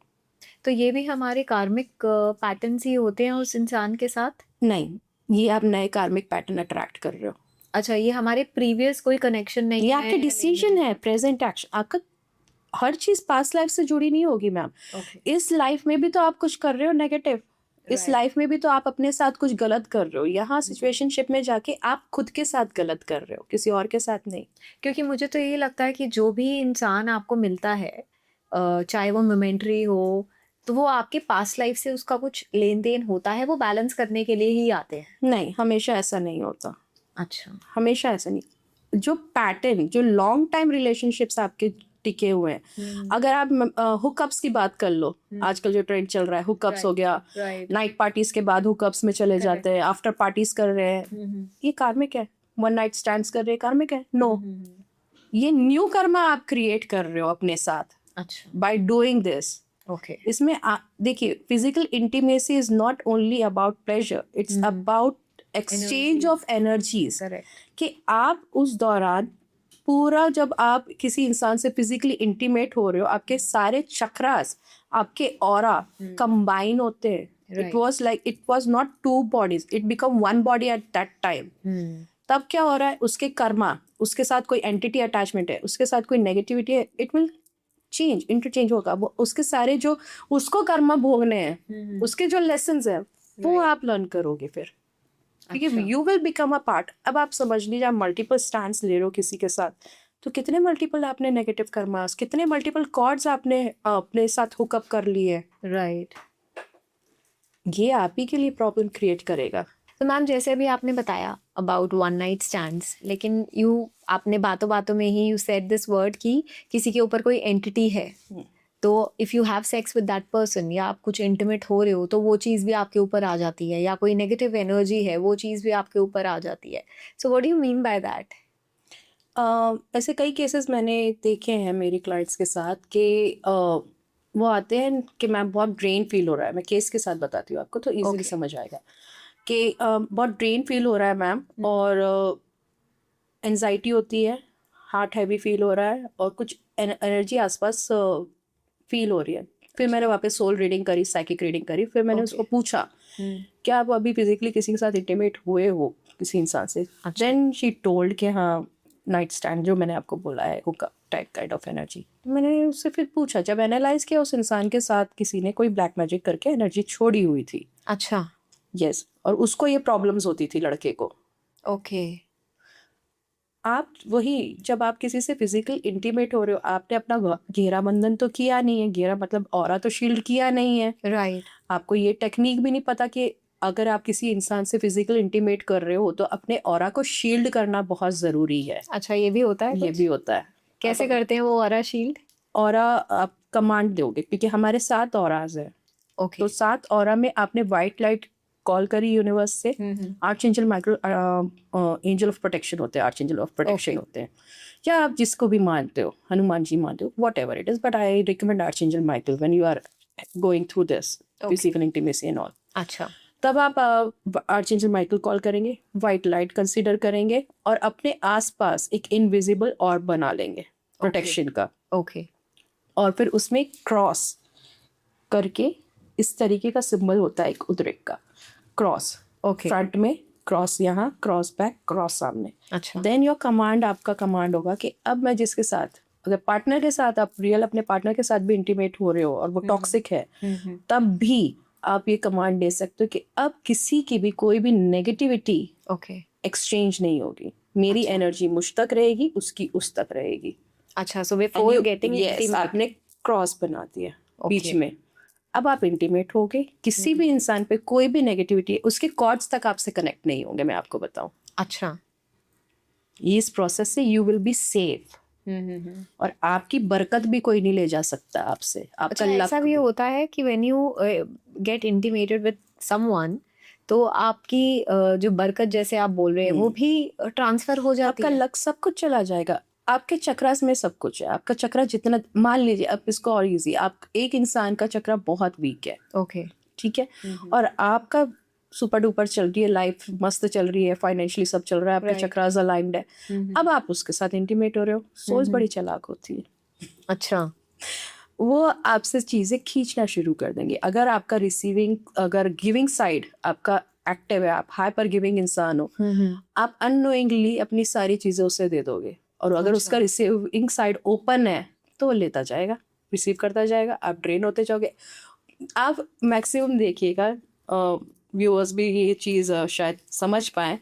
तो ये भी हमारे कार्मिक पैटर्न्स ही होते हैं उस इंसान के साथ? नहीं, ये आप नए कार्मिक पैटर्न अट्रैक्ट कर रहे हो। अच्छा, ये हमारे प्रीवियस कोई कनेक्शन नहीं ये है? आपके डिसीजन है, प्रेजेंट एक्शन। आपका हर चीज पास्ट लाइफ से जुड़ी नहीं होगी मैम। इस लाइफ में भी तो आप कुछ कर रहे हो नेगेटिव, इस लाइफ में भी तो आप अपने साथ कुछ गलत कर रहे हो। यहाँ सिचुएशनशिप में जाके आप खुद के साथ गलत कर रहे हो, किसी और के साथ नहीं। क्योंकि मुझे तो ये लगता है कि जो भी इंसान आपको मिलता है, चाहे वो मोमेंटरी हो, तो वो आपके पास्ट लाइफ से उसका कुछ लेन देन होता है, वो बैलेंस करने के लिए ही आते हैं। नहीं, हमेशा ऐसा नहीं होता। अच्छा। हमेशा ऐसा नहीं। जो पैटर्न, जो लॉन्ग टाइम रिलेशनशिप्स आपके टिके हुए हैं, अगर आप हुकअप्स की बात कर लो, आजकल जो ट्रेंड चल रहा है हुकअप्स हो गया, नाइट पार्टीज के बाद हुकअप्स में चले जाते हैं, आफ्टर पार्टीज कर रहे हैं, ये कार्मिक है। वन नाइट स्टैंड्स कर रहे हैं, कार्मिक है? नो, ये न्यू कर्मा आप क्रिएट कर रहे हो अपने साथ। अच्छा। By doing this. ओके। इसमें देखिए, physical intimacy is not only about pleasure, it's about exchange of energies. कि आप उस दौरान पूरा, जब आप किसी इंसान से फिजिकली इंटीमेट हो रहे हो, आपके सारे चक्रास, आपके ऑरा कंबाइन होते हैं। It was not two bodies, it become one body at that time. तब क्या हो रहा है, उसके कर्मा, उसके साथ कोई एंटिटी अटैचमेंट है, उसके साथ कोई नेगेटिविटी है, इट विल चेंज, इंटरचेंज होगा। वो उसके सारे जो उसको कर्मा भोगने हैं, उसके जो लेसन्स हैं, वो आप लर्न करोगे फिर, क्योंकि you will become a part. अब आप समझ लीजिए, आप मल्टीपल स्टैंड्स ले रहे हो किसी के साथ, तो कितने मल्टीपल आपने नेगेटिव कर्मास, कितने मल्टीपल कॉर्ड्स आपने अपने साथ हुकअप कर लिए। राइट। ये आप ही के लिए प्रॉब्लम क्रिएट करेगा। तो मैम जैसे अभी आपने बताया अबाउट वन नाइट स्टैंड्स, लेकिन आपने बातों बातों में ही यू सेड दिस वर्ड कि किसी के ऊपर कोई एंटिटी है, तो if you have sex with that person, या आप कुछ इंटीमेट हो रहे हो, तो वो चीज़ भी आपके ऊपर आ जाती है, या कोई नेगेटिव एनर्जी है वो चीज़ भी आपके ऊपर आ जाती है। So what do you mean by that? ऐसे कई केसेस मैंने देखे हैं मेरी क्लाइंट्स के साथ कि वो आते हैं कि मैम बहुत ड्रेन फील हो रहा है, मैं केस के साथ बताती हूँ आपको तो इजीली Okay. समझ आएगा कि बहुत ड्रेन फील हो रहा है मैम, और एनजाइटी होती है, हार्ट हैवी फील हो रहा है, और कुछ एनर्जी आसपास फील हो रही है। फिर मैंने वापस सोल रीडिंग करी, साइकिक रीडिंग करी, फिर मैंने उसको पूछा क्या आप अभी फिजिकली किसी के साथ इंटीमेट हुए हो किसी इंसान से? अच्छा। देन शी टोल्ड कि हाँ, नाइट स्टैंड जो मैंने आपको बोला है, hook type kind of energy. मैंने उससे फिर पूछा, जब एनालाइज किया उस इंसान के साथ किसी ने कोई ब्लैक मैजिक करके एनर्जी छोड़ी हुई थी। अच्छा। यस, और उसको ये प्रॉब्लम्स होती थी लड़के को। ओके। आप वही, जब आप किसी से फिजिकल इंटीमेट हो रहे हो, आपने अपना घेरा बंधन तो किया नहीं है, घेरा मतलब ऑरा तो शील्ड किया नहीं है। राइट। आपको ये टेक्निक भी नहीं पता कि अगर आप किसी इंसान से फिजिकल इंटीमेट कर रहे हो तो अपने ऑरा को शील्ड करना बहुत ज़रूरी है। अच्छा, ये भी होता है ये कुछ? भी होता है। कैसे करते हैं वो ऑरा शील्ड? ऑरा आप कमांड दोगे, क्योंकि हमारे 7 ऑराज है, ओके। तो 7 ऑरा में आपने वाइट लाइट कॉल करी यूनिवर्स से। आर्चएंजल माइकल एंजल ऑफ प्रोटेक्शन होते हैं, आर्चएंजल ऑफ प्रोटेक्शन Okay. होते हैं, या आप जिसको भी मानते हो, हनुमान जी मानते हो, whatever it is, but I recommend archangel Michael when you are going through this physical intimacy and all. अच्छा। तब आप आर्चएंजल माइकल कॉल करेंगे, वाइट लाइट कंसीडर करेंगे, और अपने आसपास एक इनविजिबल ऑर्ब बना लेंगे प्रोटेक्शन का, ओके। और फिर उसमें क्रॉस करके, इस तरीके का सिंबल होता है एक उद्रेक का, क्रॉस ओके। फ्रंट में, क्रॉस यहाँ, क्रॉस बैक, क्रॉस सामने। अच्छा। देन योर कमांड, आपका कमांड होगा कि अब मैं जिसके साथ, अगर पार्टनर के साथ आप रियल अपने पार्टनर के साथ भी इंटीमेट हो रहे हो और वो टॉक्सिक है, तब भी आप ये कमांड दे सकते हो कि अब किसी की भी कोई भी नेगेटिविटी ओके। एक्सचेंज नहीं होगी, मेरी एनर्जी मुझ तक रहेगी, उसकी उस तक रहेगी। अच्छा, सो बिफोर गेटिंग यस, आपने क्रॉस बना दिया बीच Okay. में, अब आप इंटीमेट हो गए, किसी भी इंसान पे कोई भी नेगेटिविटी, उसके कॉर्ड्स तक आपसे कनेक्ट नहीं होंगे। मैं आपको बताऊं, अच्छा। इस प्रोसेस से यू विल बी सेफ, और आपकी बरकत भी कोई नहीं ले जा सकता आपसे, आपका अच्छा, ऐसा लक भी होता है कि when you get intimated with someone, तो आपकी जो बरकत जैसे आप बोल रहे हैं वो भी ट्रांसफर हो जाती आपका है? लक, सब कुछ चला जाएगा। आपके चक्रास में सब कुछ है, आपका चक्रा जितना, मान लीजिए आप इसको और इजी, आप एक इंसान का चक्रा बहुत वीक है, ओके। ठीक है, और आपका सुपर डुपर चल रही है, लाइफ मस्त चल रही है, फाइनेंशियली सब चल रहा है, आपके Right. चक्रास अलाइंड है, अब आप उसके साथ इंटीमेट हो रहे हो, सोच बड़ी चालाक होती है, अच्छा। वो आपसे चीज़ें खींचना शुरू कर देंगे। अगर आपका रिसीविंग, अगर गिविंग साइड आपका एक्टिव है, आप हाइपर गिविंग इंसान हो, आप अननोइंगली अपनी सारी चीज़ें उसे दे दोगे, और अगर उसका रिसीविंग साइड ओपन है तो वो लेता जाएगा, रिसीव करता जाएगा, आप ड्रेन होते जाओगे। आप मैक्सिमम देखिएगा, व्यूअर्स भी ये चीज़ शायद समझ पाए,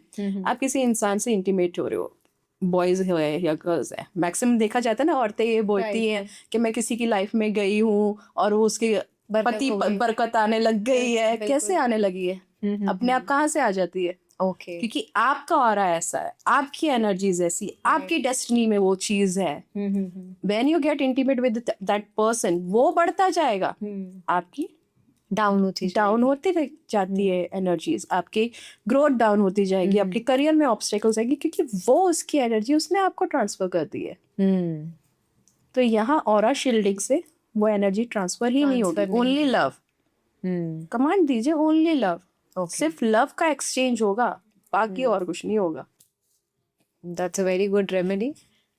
आप किसी इंसान से इंटीमेट हो रहे हो, बॉयज़ है या गर्ल्स है, मैक्सिमम देखा जाता है ना, औरतें ये बोलती हैं कि मैं किसी की लाइफ में गई हूँ और वो उसकी पति बरकत आने लग गई है। कैसे आने लगी है? अपने आप कहाँ से आ जाती है? ओके। क्योंकि आपका ऑरा ऐसा है, आपकी एनर्जीज ऐसी, आपकी डेस्टिनी में वो चीज है। When you get intimate with that person, वो बढ़ता जाएगा, आपकी डाउन होती जाती है एनर्जीज, आपकी ग्रोथ डाउन होती जाएगी, आपके करियर में ऑब्स्टेकल्स आएंगे, क्योंकि वो उसकी एनर्जी उसने आपको ट्रांसफर कर दी है। तो यहाँ ऑरा शील्डिंग से वो एनर्जी ट्रांसफर ही नहीं होगी, ओनली लव। कमांड दीजिए, ओनली लव, सिर्फ लव का एक्सचेंज होगा, बाकी और कुछ नहीं होगा। That's a very good remedy,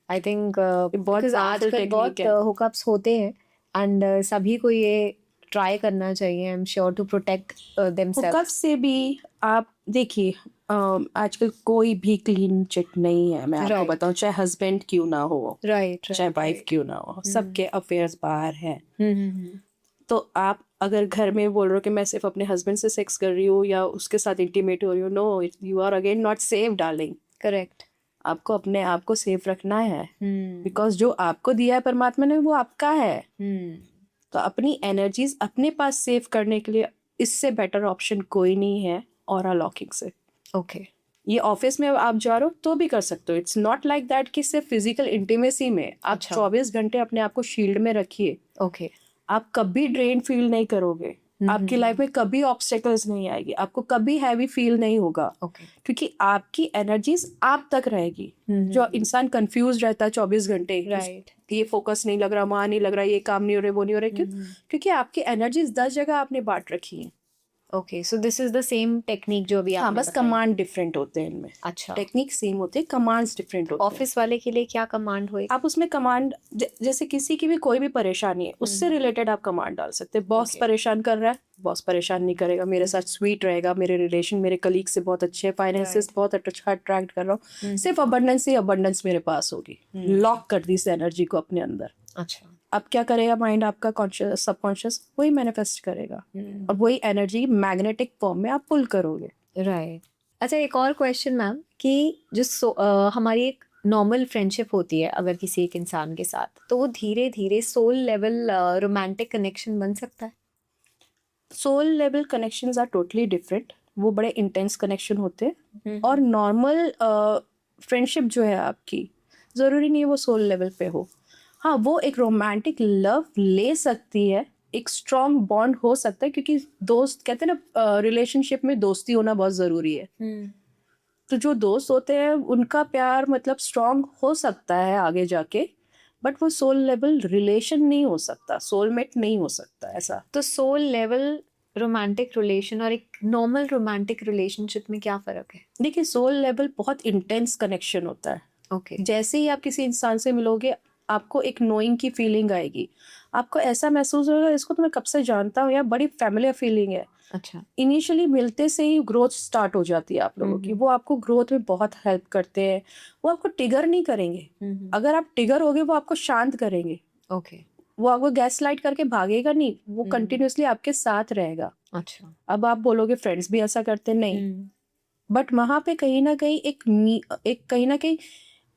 I think. बहुत आजकल बहुत हुकअप्स होते हैं, एंड सभी को ये ट्राई करना चाहिए, I am sure, to protect themselves. Hookup से भी आप देखिए, आजकल कोई भी क्लीन चिट नहीं है। मैं आपको बताऊं, चाहे हस्बैंड क्यों ना हो, चाहे वाइफ क्यों ना हो, सबके अफेयर्स बाहर हैं। तो आप अगर घर में बोल रहे हो कि मैं सिर्फ अपने हस्बैंड से सेक्स कर रही हूँ या उसके साथ इंटीमेट हो रही हूँ, no, you are again not safe darling. Correct. आपको अपने आप को सेफ रखना है, बिकॉज जो आपको दिया है परमात्मा ने वो आपका है। तो अपनी एनर्जीज अपने पास सेव करने के लिए इससे बेटर ऑप्शन कोई नहीं है ऑरा लॉकिंग से। ओके। ये ऑफिस में आप जा रहे हो तो भी कर सकते हो, इट्स नॉट लाइक दैट कि सिर्फ फिजिकल इंटीमेसी में। आप 24 घंटे अपने आप को शील्ड में रखिए, ओके। आप कभी ड्रेन फील नहीं करोगे। आपकी लाइफ में कभी ऑब्स्टेकल्स नहीं आएगी, आपको कभी हैवी फील नहीं होगा, ओके। क्योंकि आपकी एनर्जीज आप तक रहेगी। जो इंसान कंफ्यूज रहता है 24 घंटे, राइट। ये फोकस नहीं लग रहा, वहां नहीं लग रहा, ये काम नहीं हो रहा, वो नहीं हो रहा, क्यों? क्योंकि आपकी एनर्जीज 10 जगह आपने बांट रखी है। Okay, so this is the same technique जो अभी हाँ, आपने बस बताई। कमांड डिफरेंट होते हैं इनमें। अच्छा, टेक्निक सेम होते हैं, कमांड्स डिफरेंट होते हैं। ऑफिस वाले के लिए क्या कमांड होएगा? आप उसमें कमांड जैसे किसी की भी कोई भी परेशानी है, उससे रिलेटेड आप कमांड डाल सकते हैं। Boss Okay. परेशान कर रहा है, बॉस परेशान नहीं करेगा, मेरे साथ स्वीट रहेगा, मेरे रिलेशन मेरे कलीग से बहुत अच्छे हैं, फाइनेंसेस बहुत अच्छा अट्रैक्ट कर रहा हूँ, सिर्फ अबंडेंस ही अबंडेंस मेरे पास होगी। लॉक कर दी इस एनर्जी को अपने अंदर। अच्छा। अब क्या करेगा माइंड आपका, कॉन्शियस सबकॉन्शियस, वही मैनिफेस्ट करेगा और वही एनर्जी मैग्नेटिक फॉर्म में आप पुल करोगे। राइट। अच्छा, एक और क्वेश्चन मैम कि जो हमारी एक नॉर्मल फ्रेंडशिप होती है अगर किसी एक इंसान के साथ, तो वो धीरे धीरे सोल लेवल रोमांटिक कनेक्शन बन सकता है? Soul level connections are totally different, वो बड़े इंटेंस कनेक्शन होते हैं। और नॉर्मल फ्रेंडशिप जो है आपकी, ज़रूरी नहीं है वो सोल लेवल पे हो। हाँ, वो एक रोमांटिक लव ले सकती है, एक स्ट्रॉन्ग बॉन्ड हो सकता है, क्योंकि दोस्त कहते हैं ना, रिलेशनशिप में दोस्ती होना बहुत ज़रूरी है। तो जो दोस्त होते हैं उनका प्यार मतलब स्ट्रॉन्ग हो सकता है आगे जाके, बट वो सोल लेवल रिलेशन नहीं हो सकता, सोलमेट नहीं हो सकता ऐसा। तो सोल लेवल रोमांटिक रिलेशन और एक नॉर्मल रोमांटिक रिलेशनशिप में क्या फ़र्क है? देखिए, सोल लेवल बहुत इंटेंस कनेक्शन होता है। ओके। जैसे ही आप किसी इंसान से मिलोगे, आपको एक नोइंग की फीलिंग आएगी, आपको ऐसा महसूस होगा इसको तो मैं कब से जानता हूँ, या बड़ी फैमिलियर फीलिंग है। अच्छा। इनिशियली मिलते से ही ग्रोथ स्टार्ट हो जाती है आप लोगों की। वो आपको ग्रोथ में बहुत हेल्प करते हैं, वो आपको ट्रिगर नहीं करेंगे। अगर आप ट्रिगर होगे वो आपको शांत करेंगे, ओके। वो आपको गैस लाइट करके भागेगा नहीं, वो कंटिन्यूअसली आपके साथ रहेगा। अच्छा। अब आप बोलोगे फ्रेंड्स भी ऐसा करते हैं, नहीं, बट वहां पे कहीं ना कहीं एक कहीं ना कहीं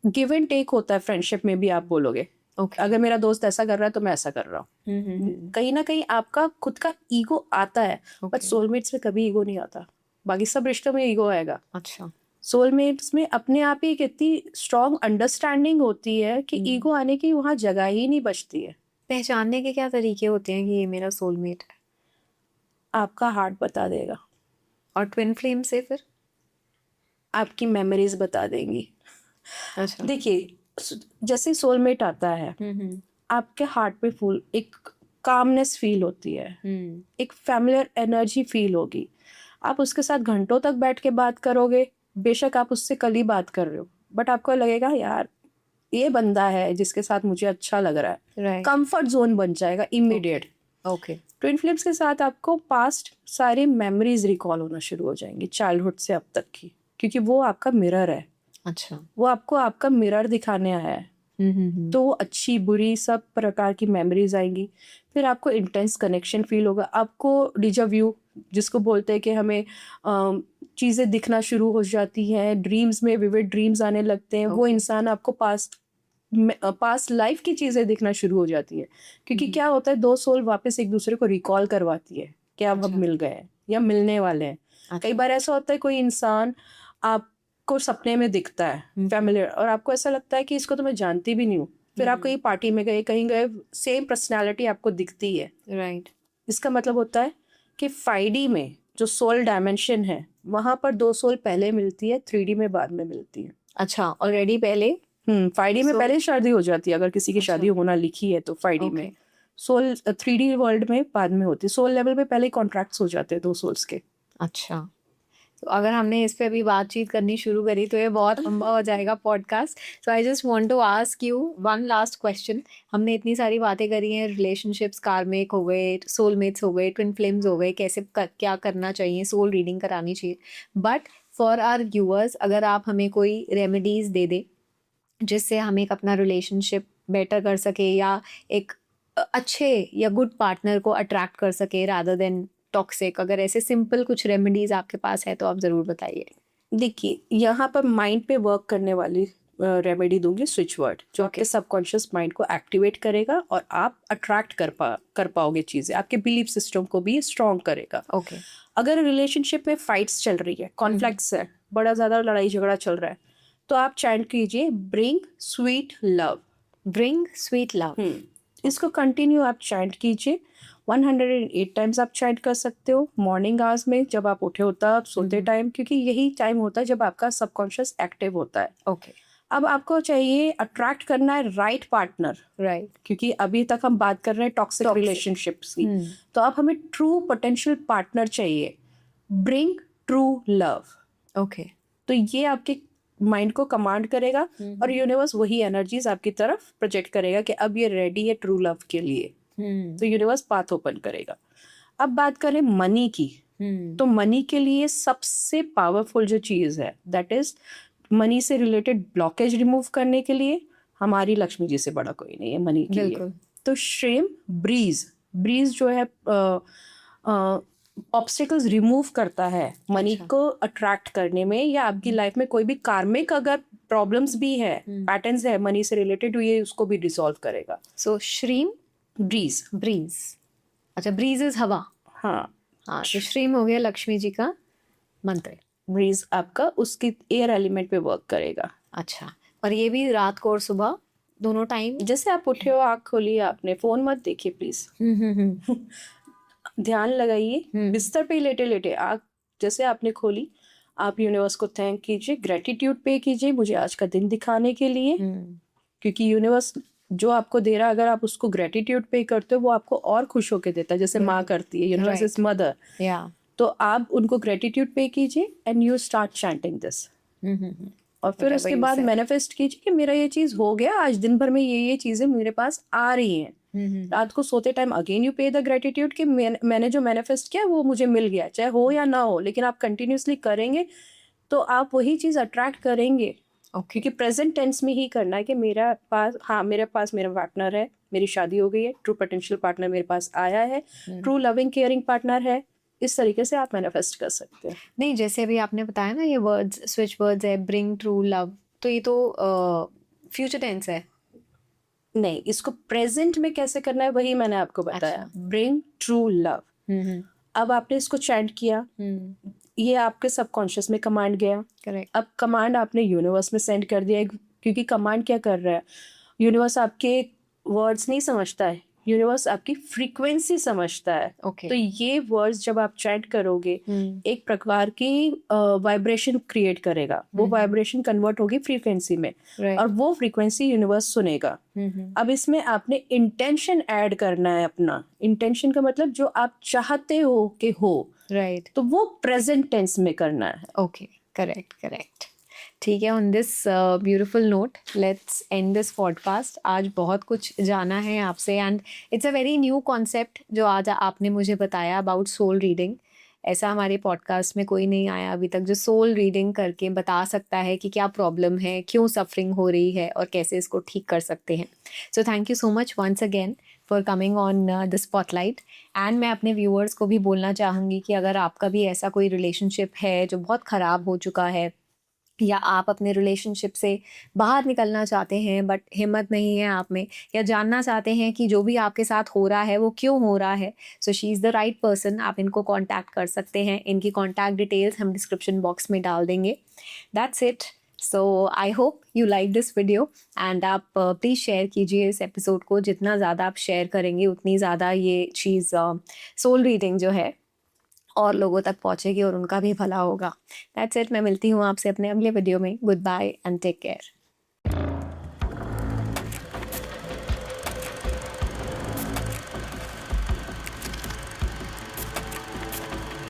गिव एंड टेक होता है फ्रेंडशिप में भी। आप बोलोगे ओके। अगर मेरा दोस्त ऐसा कर रहा है तो मैं ऐसा कर रहा हूँ। कहीं ना कहीं आपका खुद का ईगो आता है, बट Okay. सोलमेट्स में कभी ईगो नहीं आता। बाकी सब रिश्तों में ईगो आएगा, अच्छा। सोलमेट्स में अपने आप ही एक इतनी स्ट्रॉन्ग अंडरस्टैंडिंग होती है कि ईगो आने की वहां जगह ही नहीं बचती है। पहचानने के क्या तरीके होते हैं कि ये मेरा सोलमेट है? आपका हार्ट बता देगा, और ट्विन फ्लेम से फिर? आपकी मेमोरीज बता देंगी। अच्छा। देखिए, जैसे सोलमेट आता है, आपके हार्ट पे फुल एक कामनेस फील होती है, एक फैमिलियर एनर्जी फील होगी। आप उसके साथ घंटों तक बैठ के बात करोगे, बेशक आप उससे कल ही बात कर रहे हो, बट आपको लगेगा यार ये बंदा है जिसके साथ मुझे अच्छा लग रहा है। राइट। कंफर्ट जोन बन जाएगा इमीडिएट। ओके। ट्विन फ्लेम्स के साथ आपको पास्ट सारी मेमोरीज रिकॉल होना शुरू हो जाएंगी, चाइल्डहुड से अब तक की, क्योंकि वो आपका मिरर है। अच्छा। वो आपको आपका मिरर दिखाने आया है। तो अच्छी बुरी सब प्रकार की मेमोरीज आएंगी। फिर आपको इंटेंस कनेक्शन फील होगा, आपको डिजा व्यू जिसको बोलते हैं कि हमें चीज़ें दिखना शुरू हो जाती हैं, ड्रीम्स में विविड ड्रीम्स आने लगते हैं। वो इंसान आपको पास्ट लाइफ की चीज़ें दिखना शुरू हो जाती है, क्योंकि क्या होता है, दो सोल वापस एक दूसरे को रिकॉल करवाती है कि अब हम मिल गए हैं या मिलने वाले हैं। कई बार ऐसा होता है कोई इंसान आपको सपने में दिखता है फैमिलियर, और आपको ऐसा लगता है कि इसको तो मैं जानती भी नहीं हूँ। फिर आप कहीं पार्टी में गए, कहीं गए, सेम पर्सनैलिटी आपको दिखती है। राइट। इसका मतलब होता है कि 5D में जो सोल डायमेंशन है, वहां पर दो सोल पहले मिलती है, 3D में बाद में मिलती है। अच्छा, ऑलरेडी पहले? 5D में पहले शादी हो जाती है, अगर किसी की शादी होना लिखी है तो 5D में। सोल 3D वर्ल्ड में बाद में होती है। सोल लेवल पे पहले ही कॉन्ट्रैक्ट्स हो जाते हैं दो सोल्स के। अच्छा, तो अगर हमने इस पे अभी बातचीत करनी शुरू करी तो ये बहुत लंबा हो जाएगा podcast. So I just want to ask you one last question. हमने इतनी सारी बातें करी हैं, रिलेशनशिप्स, कार्मिक हो गए, सोलमेट्स हो गए, ट्विन फ्लेम्स हो गए, कैसे क्या करना चाहिए, सोल रीडिंग करानी चाहिए, बट फॉर आवर व्यूअर्स अगर आप हमें कोई रेमेडीज दे दे जिससे हम एक अपना रिलेशनशिप बेटर कर सके या एक अच्छे या गुड पार्टनर को अट्रैक्ट कर सके रादर देन टॉक्सिक, अगर ऐसे सिंपल कुछ रेमेडीज आपके पास है तो आप ज़रूर बताइए। देखिए, यहाँ पर माइंड पे वर्क करने वाली रेमेडी दूंगी, स्विच वर्ड, जो आपके सबकॉन्शियस माइंड को एक्टिवेट करेगा और आप अट्रैक्ट कर पाओगे चीज़ें, आपके बिलीफ सिस्टम को भी स्ट्रॉन्ग करेगा। ओके। अगर रिलेशनशिप में फाइट्स चल रही है, कॉन्फ्लिक्ट्स है, बड़ा ज़्यादा लड़ाई झगड़ा चल रहा है, तो आप चैंट कीजिए bring sweet love. Bring sweet love. इसको कंटिन्यू आप चैंट कीजिए 108 टाइम्स आप चैंट कर सकते हो मॉर्निंग आवर्स में, जब आप उठे होता है सोते टाइम, क्योंकि यही टाइम होता है जब आपका सबकॉन्शियस एक्टिव होता है। ओके, अब आपको चाहिए अट्रैक्ट करना है राइट पार्टनर, राइट, क्योंकि अभी तक हम बात कर रहे हैं टॉक्सिक Toxic. रिलेशनशिप्स की, तो अब हमें ट्रू पोटेंशियल पार्टनर चाहिए। Bring true love. ओके, तो ये आपके माइंड को कमांड करेगा और यूनिवर्स वही एनर्जीज आपकी तरफ प्रोजेक्ट करेगा कि अब ये रेडी है ट्रू लव के लिए, तो यूनिवर्स पाथ ओपन करेगा। अब बात करें मनी की, तो मनी के लिए सबसे पावरफुल जो चीज़ है दैट इज मनी से रिलेटेड ब्लॉकेज रिमूव करने के लिए हमारी लक्ष्मी जी से बड़ा कोई नहीं है मनी के लिए। बिल्कुल। तो श्रेम ब्रीज, ब्रीज जो है ऑब्स्टिकल्स रिमूव करता है मनी अच्छा। को अट्रैक्ट करने में, या आपकी लाइफ में कोई भी कार्मिक अगर प्रॉब्लम्स भी है, पैटर्न्स है मनी से रिलेटेड, ये उसको भी डिसॉल्व करेगा। सो श्रीम, ब्रीज, ब्रीज, अच्छा, ब्रीज इज हवा। हाँ हाँ, तो श्रीम हो गया लक्ष्मी जी का मंत्र। ब्रीज आपका उसकी एयर एलिमेंट पे वर्क करेगा। अच्छा, और ये भी रात को और सुबह दोनों टाइम? जैसे आप उठे हो, आँख खोली आपने, फोन मत देखिए प्लीज, ध्यान लगाइए, बिस्तर पे ही लेटे लेटे आँख जैसे आपने खोली, आप यूनिवर्स को थैंक कीजिए, ग्रेटिट्यूड पे कीजिए मुझे आज का दिन दिखाने के लिए, क्योंकि यूनिवर्स जो आपको दे रहा है अगर आप उसको ग्रेटिट्यूड पे करते हो वो आपको और खुश होके देता है, जैसे माँ करती है, यूनिवर्स इज मदर। या तो आप उनको ग्रेटिट्यूड पे कीजिए and you start chanting this, और फिर Whatever उसके you बाद said. मैनिफेस्ट कीजिए कि मेरा ये चीज़ हो गया, आज दिन भर में ये चीज़ें मेरे पास आ रही हैं। रात को सोते टाइम अगेन यू पे द ग्रेटिट्यूड कि मैंने जो मैनिफेस्ट किया वो मुझे मिल गया, चाहे हो या ना हो, लेकिन आप कंटिन्यूसली करेंगे तो आप वही चीज़ अट्रैक्ट करेंगे। ओके, क्योंकि प्रेजेंट टेंस में ही करना है कि मेरे पास मेरा पार्टनर है, मेरी शादी हो गई है, ट्रू पोटेंशियल पार्टनर मेरे पास आया है, ट्रू लविंग केयरिंग पार्टनर है। इस तरीके से आप मैनिफेस्ट कर सकते हैं। नहीं, जैसे अभी आपने बताया ना ये वर्ड्स, स्विच वर्ड्स है, ब्रिंग ट्रू लव, तो ये तो फ्यूचर टेंस है। नहीं, इसको प्रेजेंट में कैसे करना है वही मैंने आपको बताया, ब्रिंग ट्रू लव। अब आपने इसको चैंट किया, ये आपके सबकॉन्शियस में कमांड गया, करेक्ट, अब कमांड आपने यूनिवर्स में सेंड कर दिया है, क्योंकि कमांड क्या कर रहा है, यूनिवर्स आपके वर्ड्स नहीं समझता है, यूनिवर्स आपकी फ्रीक्वेंसी समझता है। ओके, तो ये वर्ड्स जब आप चैंट करोगे एक प्रकार की वाइब्रेशन क्रिएट करेगा, वो वाइब्रेशन कन्वर्ट होगी फ्रीक्वेंसी में, और वो फ्रीक्वेंसी यूनिवर्स सुनेगा। अब इसमें आपने इंटेंशन ऐड करना है अपना, इंटेंशन का मतलब जो आप चाहते हो कि हो, राइट, तो वो प्रेजेंट टेंस में करना है। Okay, correct, correct. ठीक है, on this beautiful note let's end this podcast. आज बहुत कुछ जाना है आपसे and it's a very new concept जो आज आपने मुझे बताया अबाउट सोल रीडिंग। ऐसा हमारे पॉडकास्ट में कोई नहीं आया अभी तक जो सोल रीडिंग करके बता सकता है कि क्या प्रॉब्लम है, क्यों सफरिंग हो रही है और कैसे इसको ठीक कर सकते हैं। So thank you so much once again for coming on the spotlight. And मैं अपने व्यूअर्स को भी बोलना चाहूँगी कि अगर आपका भी ऐसा कोई रिलेशनशिप है जो बहुत ख़राब हो चुका है, या आप अपने रिलेशनशिप से बाहर निकलना चाहते हैं बट हिम्मत नहीं है आप में, या जानना चाहते हैं कि जो भी आपके साथ हो रहा है वो क्यों हो रहा है, so she is the right person. आप इनको कांटेक्ट कर सकते हैं, इनकी कांटेक्ट डिटेल्स हम डिस्क्रिप्शन बॉक्स में डाल देंगे। That's it. So I hope you like this video and आप प्लीज़ शेयर कीजिए इस एपिसोड को। जितना ज़्यादा आप शेयर करेंगे उतनी ज़्यादा ये चीज़ सोल रीडिंग जो है और लोगों तक पहुंचेगी और उनका भी भला होगा। That's it. मैं मिलती हूँ आपसे अपने अगले वीडियो में। Goodbye and take care.